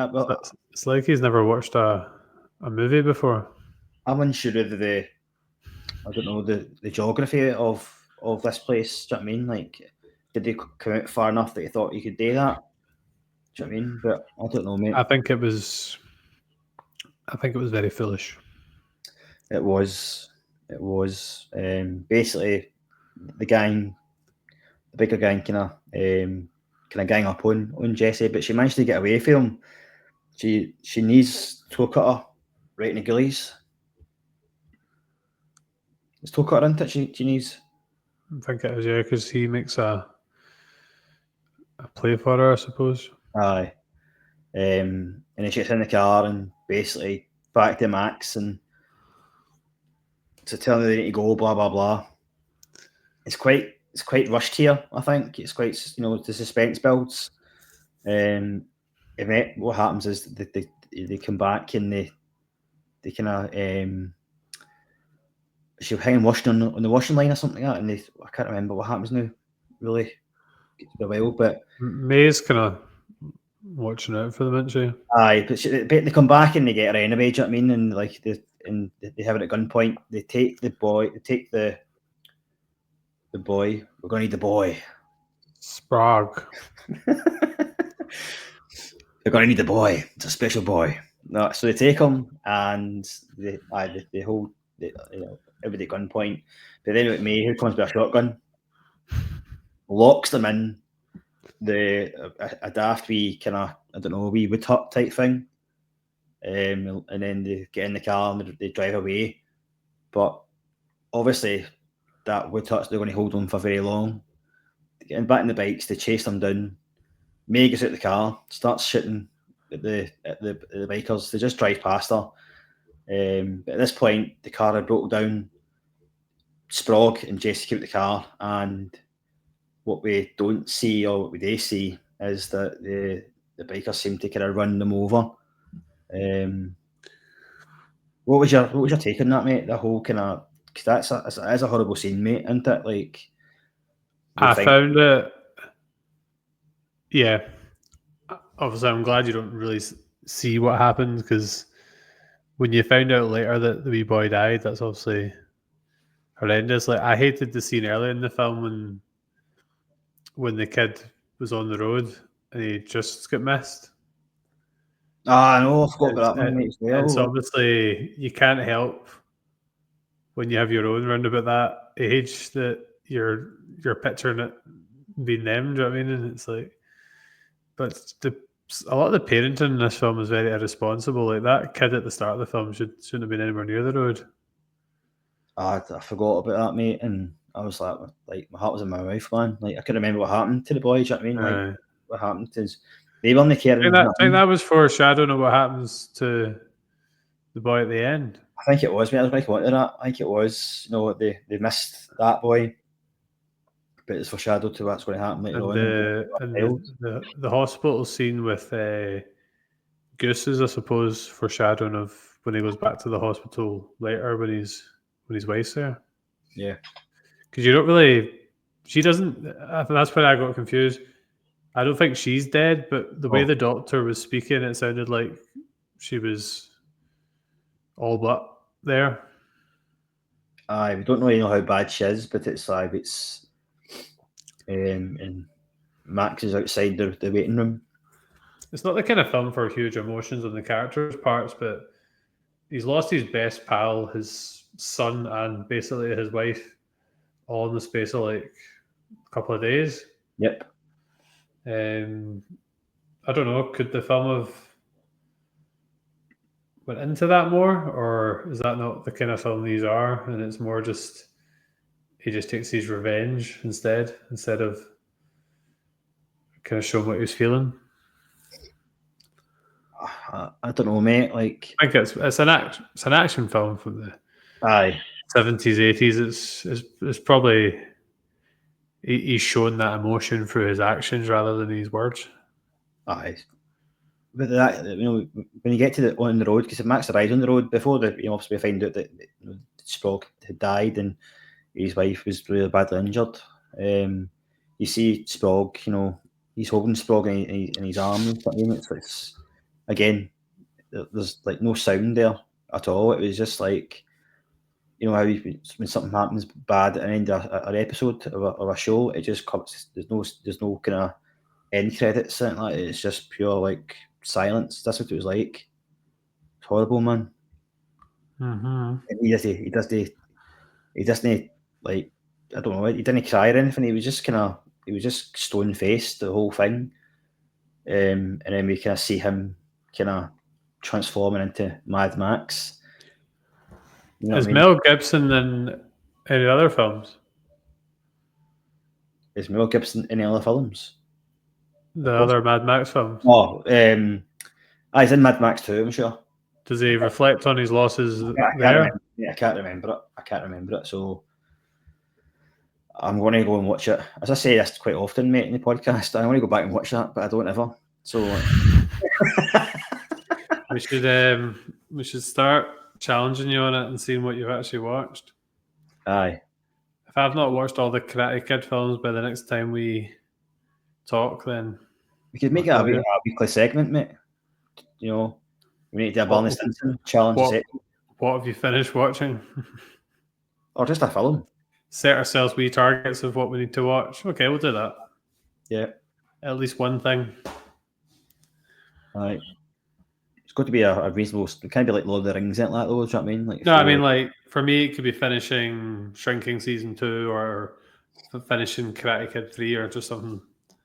it's like he's never watched a movie before. I'm unsure of the geography of this place. Do you know what I mean? Like, did they come out far enough that you thought you could do that? Do you know what I mean? But I don't know, mate. I think it was very foolish. It was. Basically, the bigger gang, kind of gang up on Jesse, but she managed to get away from him. She needs toe cutter right in the gillies. It's toe cutter, isn't it? She needs. I think it is, yeah, because he makes a play for her, I suppose. Aye. And then she gets in the car and basically back to Max and to tell them they need to go, blah blah blah. It's quite rushed here. I think it's quite, the suspense builds. And what happens is they come back and they kind of she'll hang washing on the washing line or something like that, and I can't remember what happens now. Really, it's been a while, but May's kind of watching out for them, isn't she? Aye, but they come back and they get her anyway. Do you know what I mean? And like they have it at gunpoint. They take the boy. They take the boy. We're going to need the boy. Sprague. They're going to need the boy. It's a special boy. No, so they take him and they hold everybody at gunpoint. But then with me, who comes with a shotgun, locks them in a daft wee kind of, I don't know, wee wood hut type thing. And then they get in the car and they drive away. But obviously, that wood hut's not going to hold them for very long. Getting back in the bikes, they chase them down. May gets out the car, starts shooting at the bikers. They just drive past her. But at this point, the car had broken down. Sprague and Jesse keep the car, and what we don't see or what they see is that the bikers seem to kind of run them over. What was your take on that, mate? The whole kind of, because that's a horrible scene, mate, isn't it? Like, I found it. Yeah, obviously, I'm glad you don't really see what happened, because when you found out later that the wee boy died, that's obviously horrendous. Like, I hated the scene earlier in the film when the kid was on the road and he just got missed. I know, I forgot about that one, mate. It's obviously, you can't help when you have your own round about that age that you're picturing it being them. Do you know what I mean? And it's like, but a lot of the parenting in this film is very irresponsible. Like, that kid at the start of the film shouldn't have been anywhere near the road. I forgot about that, mate, and I was like my heart was in my mouth, man. Like, I couldn't remember what happened to the boy. Do you know what I mean? Like, what happened is they weren't caring. I think that was foreshadowing of what happens to the boy at the end. I think it was, mate. I was going to come on to that. I think it was, they missed that boy, but it's foreshadowed to what's going to happen later on. The hospital scene with Goose is, I suppose, foreshadowing of when he goes back to the hospital later when his wife's there. Yeah. Because you don't really, she doesn't. That's where I got confused. I don't think she's dead, but the way the doctor was speaking, it sounded like she was all but there. Aye, we don't really know how bad she is, but it's and Max is outside the waiting room. It's not the kind of film for huge emotions on the characters' parts, but he's lost his best pal, his son, and basically his wife, all in the space of like a couple of days. Yep. I don't know. Could the film have went into that more, or is that not the kind of film these are? And it's more just he just takes his revenge instead of kind of showing what he was feeling. I don't know, mate. Like, I think it's an action film from the 70s, 80s. It's probably he's showing that emotion through his actions rather than his words. Aye. But that, when you get to on the road, because Max arrives on the road before obviously we find out that Sprague had died and his wife was really badly injured. You see Sprague, he's holding Sprague in his arms. It's again, there's like no sound there at all. It was just like, how when something happens bad at the end of an episode of a show, it just comes. There's no kind of end credits. Like it's just pure like silence. That's what it was like. It's horrible, man. Mm-hmm. And he doesn't like, I don't know. He didn't cry or anything. He was just stone faced the whole thing. And then we kind of see him kind of transforming into Mad Max. Is Mel Gibson in any other films? Is Mel Gibson in any other films? The other Mad Max films? Oh, he's in Mad Max 2, I'm sure. Does he reflect on his losses there? I can't remember it. So I'm going to go and watch it. As I say this quite often, mate, in the podcast, I want to go back and watch that, but I don't ever. So we should start challenging you on it and seeing what you've actually watched. Aye. If I've not watched all the Karate Kid films by the next time we talk, then we could make it a weekly segment, mate. We need to do a Barney Stinson challenge. What have you finished watching? Or just a film. Set ourselves wee targets of what we need to watch. Okay, we'll do that. Yeah. At least one thing. Right. It's got to be a reasonable. It can't be like Lord of the Rings, like that, though. Do you know what I mean? Like, no, I mean, like, for me, it could be finishing Shrinking Season 2 or finishing Karate Kid 3 or just something.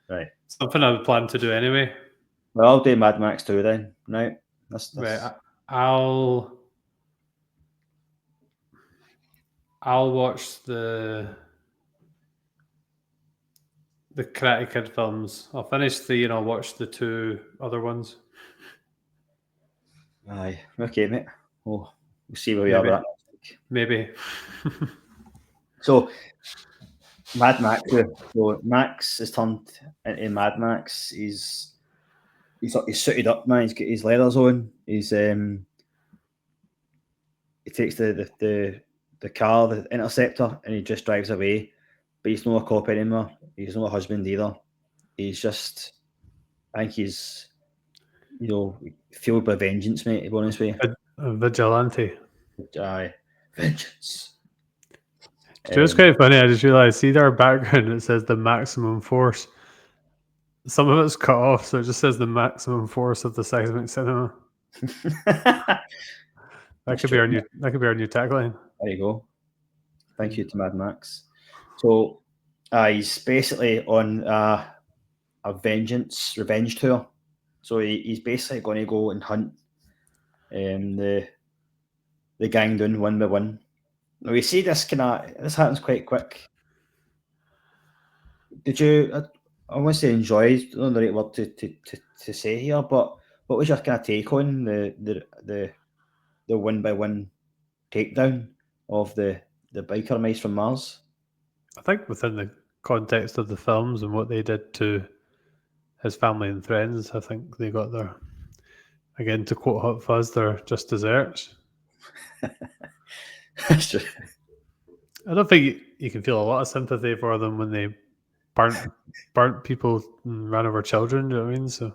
Right. Something I would plan to do anyway. Well, I'll do Mad Max 2 then. Right. That's... Right. I'll watch the Karate Kid films. I'll finish 3 and I'll watch the 2 other ones. Aye. Okay, mate. We'll see where we are at. Maybe. So, Mad Max. So Max is turned into Mad Max. He's suited up, man. He's got his leathers on. He takes the car, the Interceptor, and he just drives away. But he's not a cop anymore. He's not a husband either. He's just, I think he's, fueled by vengeance, mate, to be honest with you. A vigilante. Aye. Vengeance. It's quite funny. I just realised, see our background, it says the maximum force. Some of it's cut off, so it just says the maximum force of the seismic cinema. That could be our new tagline. There you go. Thank you to Mad Max. So he's basically on a revenge tour. So he's basically going to go and hunt the gang down one by one. Now we see this happens quite quick. Did you? want to say enjoyed, not the right word to say here, but what was your kind of take on the one by one takedown of the biker mice from Mars? I think within the context of the films and what they did to his family and friends, I think they got their, again, to quote Hot Fuzz, they're just desserts. That's true. I don't think you can feel a lot of sympathy for them when they burnt people and ran over children. Do you know what I mean? So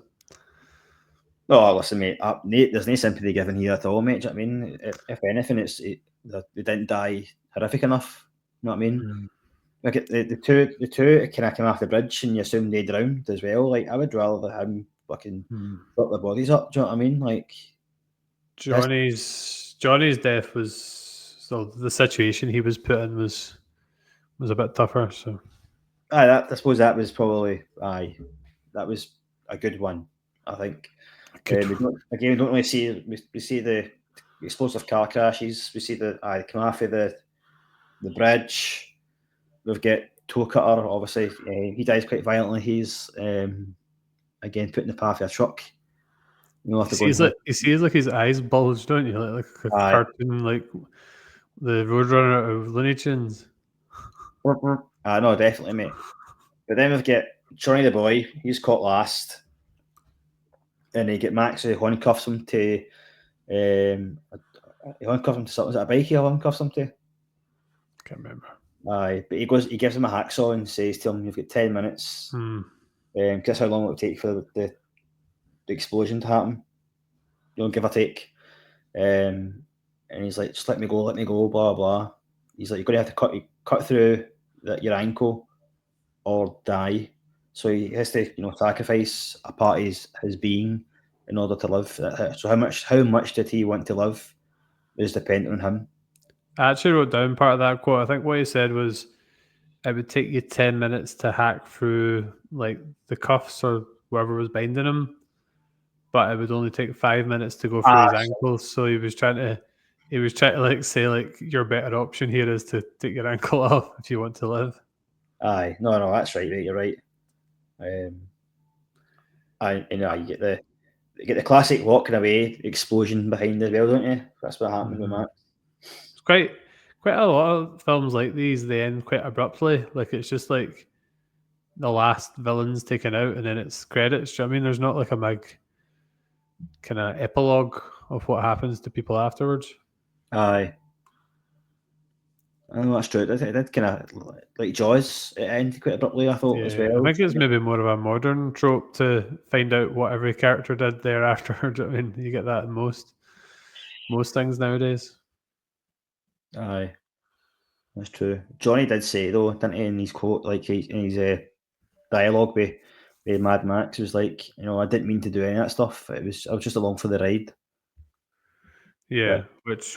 No, listen, mate. There's no sympathy given here at all, mate. Do you know what I mean? If anything, they didn't die horrific enough. You know what I mean? Like the two kind of came off the bridge, and you assume they drowned as well. Like I would rather him fucking put their bodies up. Do you know what I mean? Like Johnny's death was, so the situation he was put in was a bit tougher. So I suppose that was probably that was a good one. I think. We don't really see we see the explosive car crashes. We see the come off of the bridge. We've got Toe Cutter. Obviously, he dies quite violently. He's again put in the path of a truck. You have to go. You see like his eyes bulge, don't you? Like a cartoon, like the Roadrunner of Looney Tunes. No, definitely, mate. But then we've got Johnny the Boy. He's caught last, and they get Max who handcuffs him to. He handcuffs him to something. Was it a bike he handcuffs him to? Can't remember. But he gives him a hacksaw and says to him, "You've got 10 minutes. Guess how long it will take for the explosion to happen? Give or take." And he's like, "Just let me go, blah blah." He's like, "You're going to have to cut through your ankle or die." So he has to, sacrifice a part of his being in order to live. So how much did he want to live is dependent on him. I actually wrote down part of that quote. I think what he said was, it would take you 10 minutes to hack through like the cuffs or whatever was binding him, but it would only take 5 minutes to go through his ankles. So he was trying to like say like your better option here is to take your ankle off if you want to live. Aye, no, that's right, you're right. You get the classic walking away explosion behind as well, don't you? That's what happened with Max. It's quite a lot of films like these, they end quite abruptly. Like it's just like the last villain's taken out and then it's credits. Do you know what I mean? There's not like a big kind of epilogue of what happens to people afterwards. Aye. I know that's true. It did kind of like Jaws. It ended quite abruptly, I thought, as well. I think it's maybe more of a modern trope to find out what every character did thereafter. Do you know what I mean? You get that in most things nowadays. Aye, that's true. Johnny did say though, didn't he, in his quote, like in his dialogue with Mad Max, was like, I didn't mean to do any of that stuff. I was just along for the ride. Yeah, which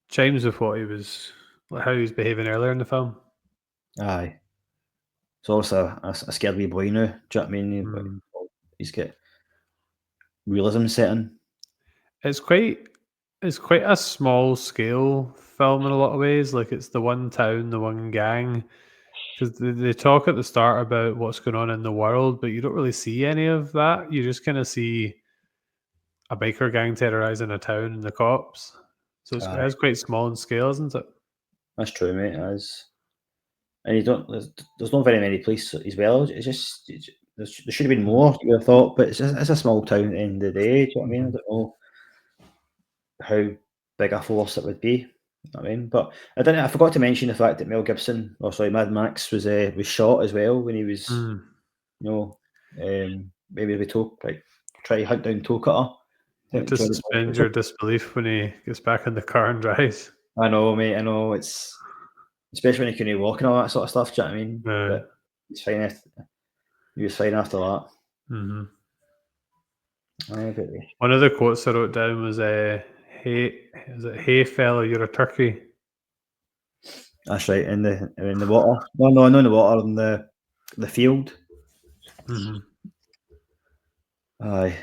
chimes with what he was, how he was behaving earlier in the film. Aye. It's also a scared wee boy now. Do you know what I mean? He's got realism set in. It's quite a small scale film in a lot of ways. Like it's the one town, the one gang. Because they talk at the start about what's going on in the world, but you don't really see any of that. You just kind of see a biker gang terrorizing a town and the cops. So it is quite small in scale, isn't it? That's true, mate. It is. And there's not very many police as well. It's just there should have been more, you would have thought, but it's a small town at the end of the day. Do you know what I mean? I don't know how big a force it would be. You know what I mean? But I forgot to mention the fact that Mel Gibson, Mad Max was shot as well when he was, maybe we try to hunt down Toe Cutter. To suspend your disbelief when he gets back in the car and drives. I know, mate. I know, it's especially when he couldn't walk and all that sort of stuff. Do you know what I mean? But it's fine. He was fine after that. Mm-hmm. One of the quotes I wrote down was, "Hey fella, you're a turkey." That's right. In the water. No, not in the water. In the field. Mm-hmm. Aye.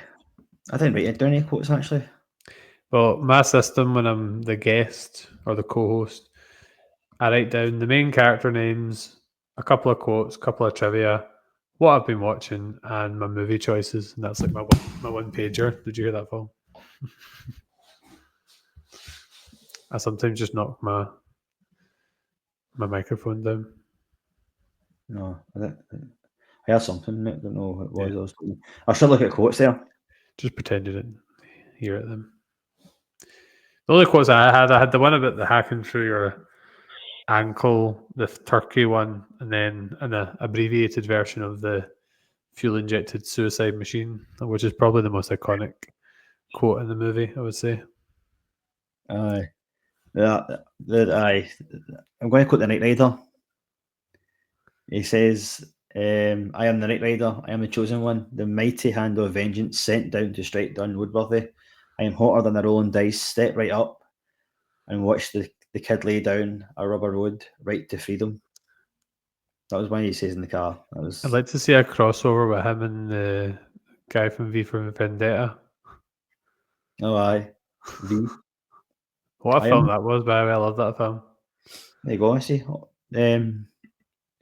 I didn't write down any quotes actually. Well, my system, when I'm the guest or the co-host, I write down the main character names, a couple of quotes, a couple of trivia, what I've been watching and my movie choices, and that's like my one pager. Did you hear that, Paul? I sometimes just knock my microphone down. No, I heard something, mate. I don't know what it was. I should look at quotes there. Just pretend you didn't hear it then. The only quotes I had the one about the hacking through your ankle, the turkey one, and then an abbreviated version of the fuel-injected suicide machine, which is probably the most iconic quote in the movie, I would say. Aye. Aye. I'm going to quote the Knight Rider. He says, I am the Knight Rider. I am the chosen one. The mighty hand of vengeance sent down to strike down Woodworthy. I am hotter than a rolling dice. Step right up and watch the kid lay down a rubber road right to freedom. That was one he says in the car. I'd like to see a crossover with him and the guy from V for Vendetta. Oh, aye. V. What a film that was, by the way. I love that film. There you go. I see. Who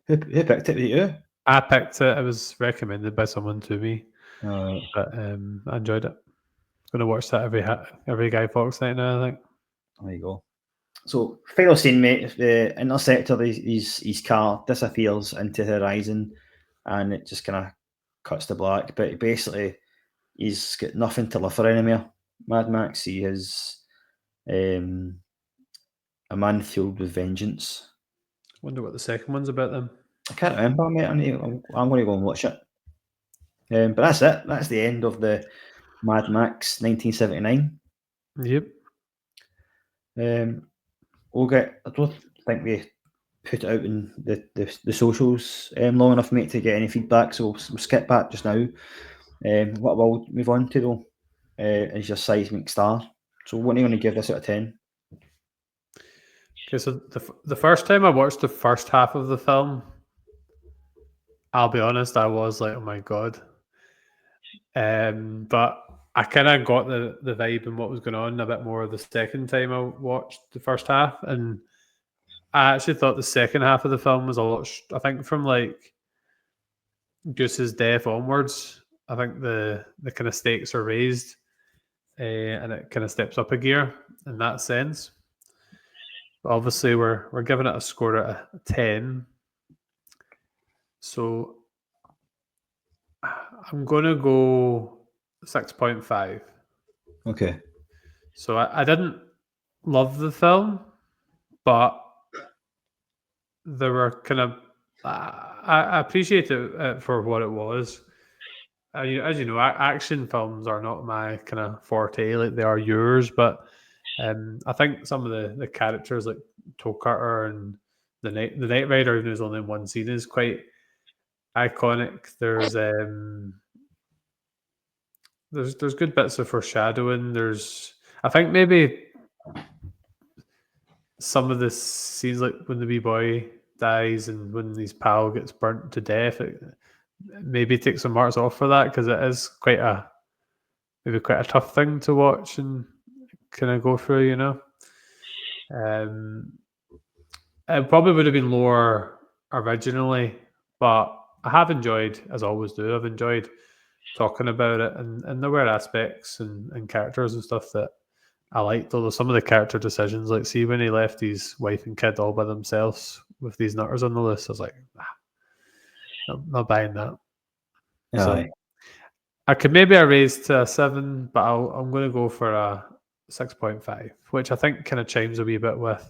picked it? Was it you? I picked it. It was recommended by someone to me. Right. But I enjoyed it. I'm going to watch that every Guy Fawkes night now, I think. There you go. So, final scene, mate. The interceptor, his car disappears into the horizon, and it just kind of cuts to black. But basically, he's got nothing to live for anymore. Mad Max, he is a man filled with vengeance. Wonder what the second one's about then. I can't remember, mate. I'm going to go and watch it. But that's it. That's the end of the Mad Max 1979. Yep. We'll get. I don't think we put it out in the socials long enough, mate, to get any feedback. So we'll skip back just now. What we'll move on to though is your seismic star. So what are you going to give this out of 10? Okay, so the first time I watched the first half of the film, I'll be honest, I was like, oh my god. But I kind of got the vibe and what was going on a bit more the second time I watched the first half, and I actually thought the second half of the film was a lot. I think from like Goose's death onwards, I think the kind of stakes are raised, and it kind of steps up a gear in that sense. But obviously, we're giving it a score at a 10. So I'm gonna go 6.5. Okay. So I didn't love the film, but there were kind of I appreciate it for what it was. As you know, action films are not my kind of forte, like they are yours. But I think some of the characters like Toe Cutter and the Night Rider, even though there's only one scene, is quite iconic. There's good bits of foreshadowing. I think maybe some of the scenes, like when the wee boy dies and when his pal gets burnt to death, it maybe takes some marks off for that, because it is quite a tough thing to watch and kind of go through, you know. It probably would have been lower originally, but I have enjoyed, as I always do, I've enjoyed talking about it, and there were aspects and characters and stuff that I liked, although some of the character decisions, like see when he left his wife and kid all by themselves with these nutters on the list, I was like, I'm not buying that. Aye. So I could maybe raise to a 7, but I'm going to go for a 6.5, which I think kind of chimes a wee bit with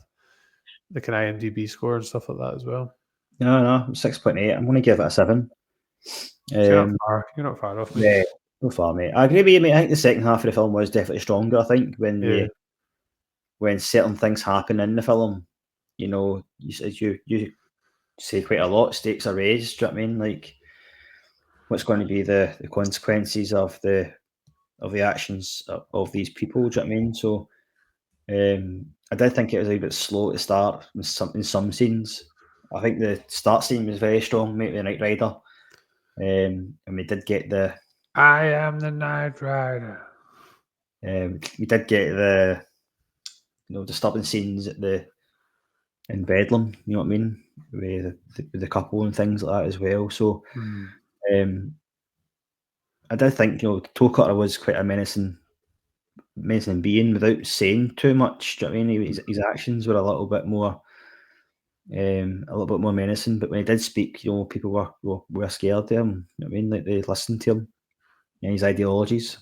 the kind of IMDb score and stuff like that as well. No, 6.8. I'm going to give it a 7. You're not far off me. Yeah, so far, mate. I agree with you, mate. I think the second half of the film was definitely stronger. I think when certain things happen in the film, you know, you say quite a lot, stakes are raised. Do you know what I mean? Like, what's going to be the consequences of the actions of these people? Do you know what I mean? So, I did think it was a bit slow to start in some scenes. I think the start scene was very strong, mate, with the Knight Rider. And we did get the I am the Knight Rider. We did get the disturbing scenes in Bedlam, you know what I mean, with the couple and things like that as well. So I did think, Toe Cutter was quite a menacing being without saying too much. Do you know what I mean? His actions were a little bit more menacing. But when he did speak, people were scared of him. You know what I mean? Like, they listened to him and his ideologies.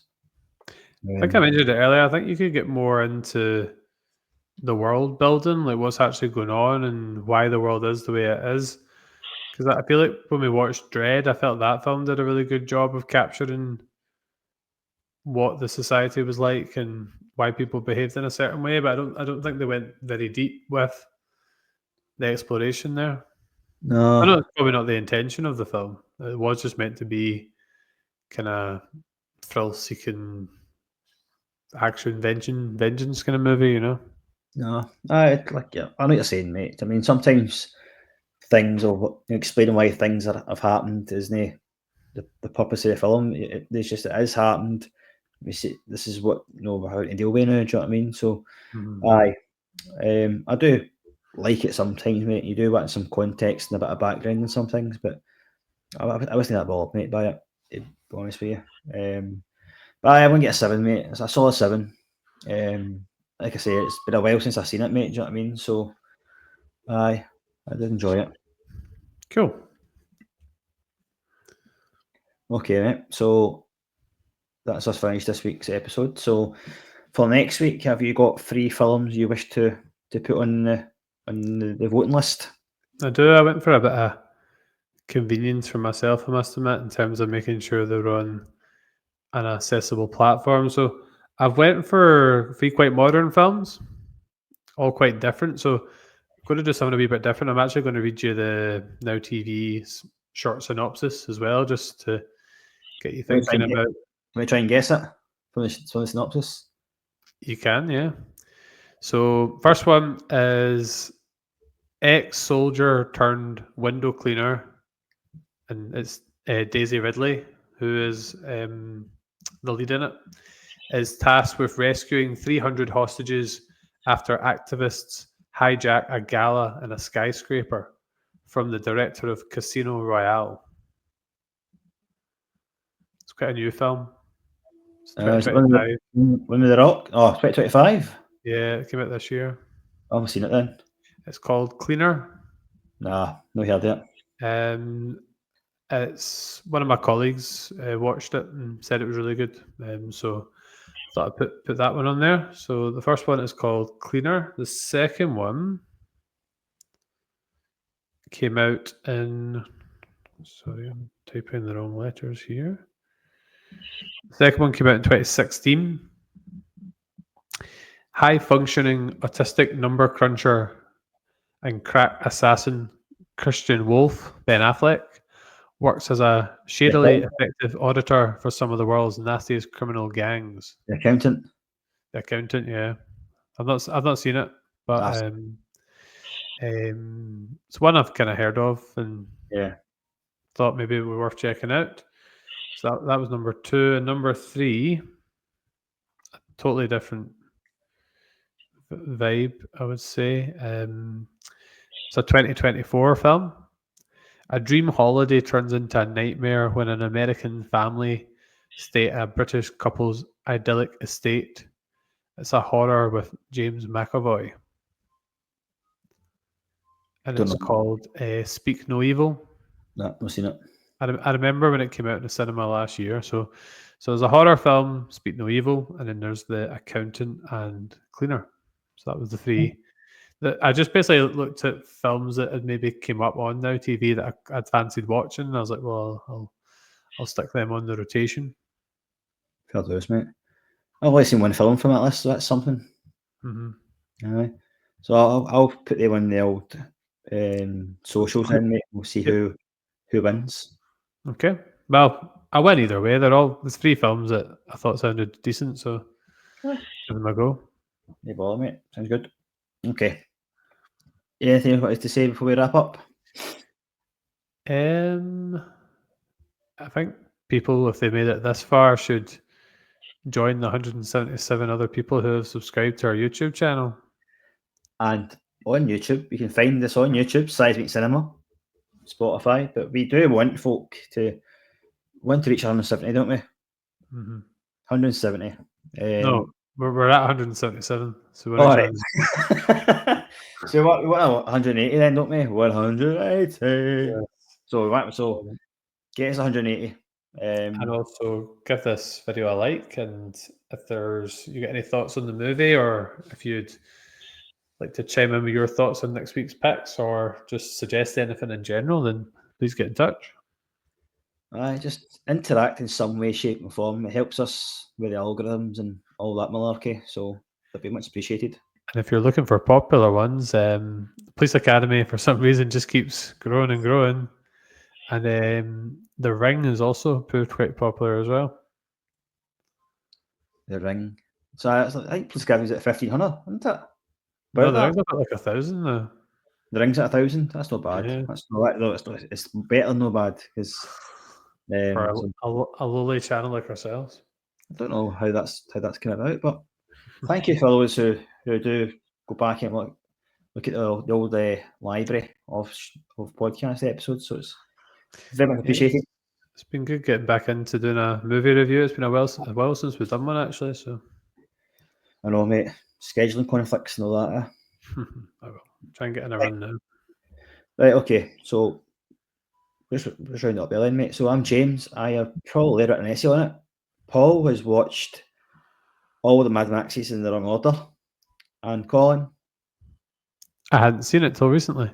I think I mentioned it earlier. I think you could get more into the world building, like what's actually going on and why the world is the way it is. Because I feel like when we watched Dread, I felt that film did a really good job of capturing what the society was like and why people behaved in a certain way. But I don't think they went very deep with the exploration there. I know No, it's probably not the intention of the film. It was just meant to be kind of thrill-seeking action vengeance kind of movie, no. I know what you're saying, mate. I mean, sometimes things, or explaining why things have happened, isn't the purpose of the film. It's just, it has happened. We see this is what we're having to deal with now. Do you know what I mean? So, aye, I do like it sometimes, mate. You do want some context and a bit of background and some things, but I wasn't that bothered, mate, by it. To be honest with you, but I wouldn't get a 7, mate. It's a solid 7. Like I say, it's been a while since I've seen it, mate. Do you know what I mean? So, aye, I did enjoy it. Cool. Okay, mate. So that's us finished this week's episode. So for next week, have you got 3 films you wish to put on the voting list? I do. I went for a bit of convenience for myself, I must admit, in terms of making sure they're on an accessible platform. So I've went for 3 quite modern films, all quite different. So I'm going to do something a wee bit different. I'm actually going to read you the Now TV short synopsis as well, just to get you thinking about. Let me try and guess it from the synopsis. You can, yeah. So first one is ex-soldier turned window cleaner, and it's Daisy Ridley, who is the lead in it, is tasked with rescuing 300 hostages after activists hijack a gala in a skyscraper from the director of Casino Royale. It's quite a new film. It's Is it 2025. When with the Rock? Oh, 2025. Yeah, it came out this year. I haven't seen it then. It's called Cleaner. Nah, no heard of it. It's one of my colleagues watched it and said it was really good. So I thought I'd put that one on there. So the first one is called Cleaner. The second one came out in. Sorry, I'm typing the wrong letters here. The second one came out in 2016. High functioning autistic number cruncher and crack assassin Christian Wolf, Ben Affleck, works as a shadily effective auditor for some of the world's nastiest criminal gangs. The Accountant. The Accountant, yeah. I've not seen it, but it's one I've kind of heard of and yeah, thought maybe it would be worth checking out. So that was number 2. And number 3, a totally different vibe, I would say. It's a 2024 film. A dream holiday turns into a nightmare when an American family stay at a British couple's idyllic estate. It's a horror with James McAvoy. And it's called Speak No Evil. No, I've seen it. I remember when it came out in the cinema last year. So there's a horror film, Speak No Evil, and then there's The Accountant and Cleaner. So that was the 3. I just basically looked at films that had maybe came up on Now TV that I'd fancied watching, and I was like, well, I'll stick them on the rotation. Fair dues, mate. I've only seen one film from that list, so that's something. Mm-hmm. Aye. So I'll put them on the old socials then, mate. We'll see who wins. Okay. Well, I win either way. There's 3 films that I thought sounded decent, so give them a go. No bother, mate. Sounds good. Okay. Anything you wanted to say before we wrap up? I think people, if they made it this far, should join the 177 other people who have subscribed to our YouTube channel. And on YouTube, you can find us on YouTube, Seismic Cinema, Spotify. But we do want folk to want to reach 170, don't we? Mm-hmm. 170. No, we're at 177. So we're All reaching right. So what 180 then, don't we? 180. So get us 180. And also give this video a like, and if you get any thoughts on the movie, or if you'd like to chime in with your thoughts on next week's picks, or just suggest anything in general, then please get in touch. Just interact in some way, shape, and form. It helps us with the algorithms and all that malarkey. So that'd be much appreciated. And if you're looking for popular ones, Police Academy for some reason just keeps growing and growing, and The Ring has also proved quite popular as well. The Ring. So I think Police Academy's at 1,500, isn't it? No, The Ring's about like 1,000 now. The Ring's at 1,000. That's not bad. Yeah. That's not, no, it's better than no bad because For a lowly channel like ourselves. I don't know how that's kind of out, but thank you for those who do go back and look at the old library of podcast episodes. So it's very much appreciated. It's been good getting back into doing a movie review. It's been a while since we've done one, actually. So I know, mate. Scheduling conflicts and all that. I will try and get in a run now. Right, okay. So just round it up then, mate. So I'm James. I have probably written an essay on it. Paul has watched all the Mad Maxes in the wrong order. And Colin? I hadn't seen it till recently.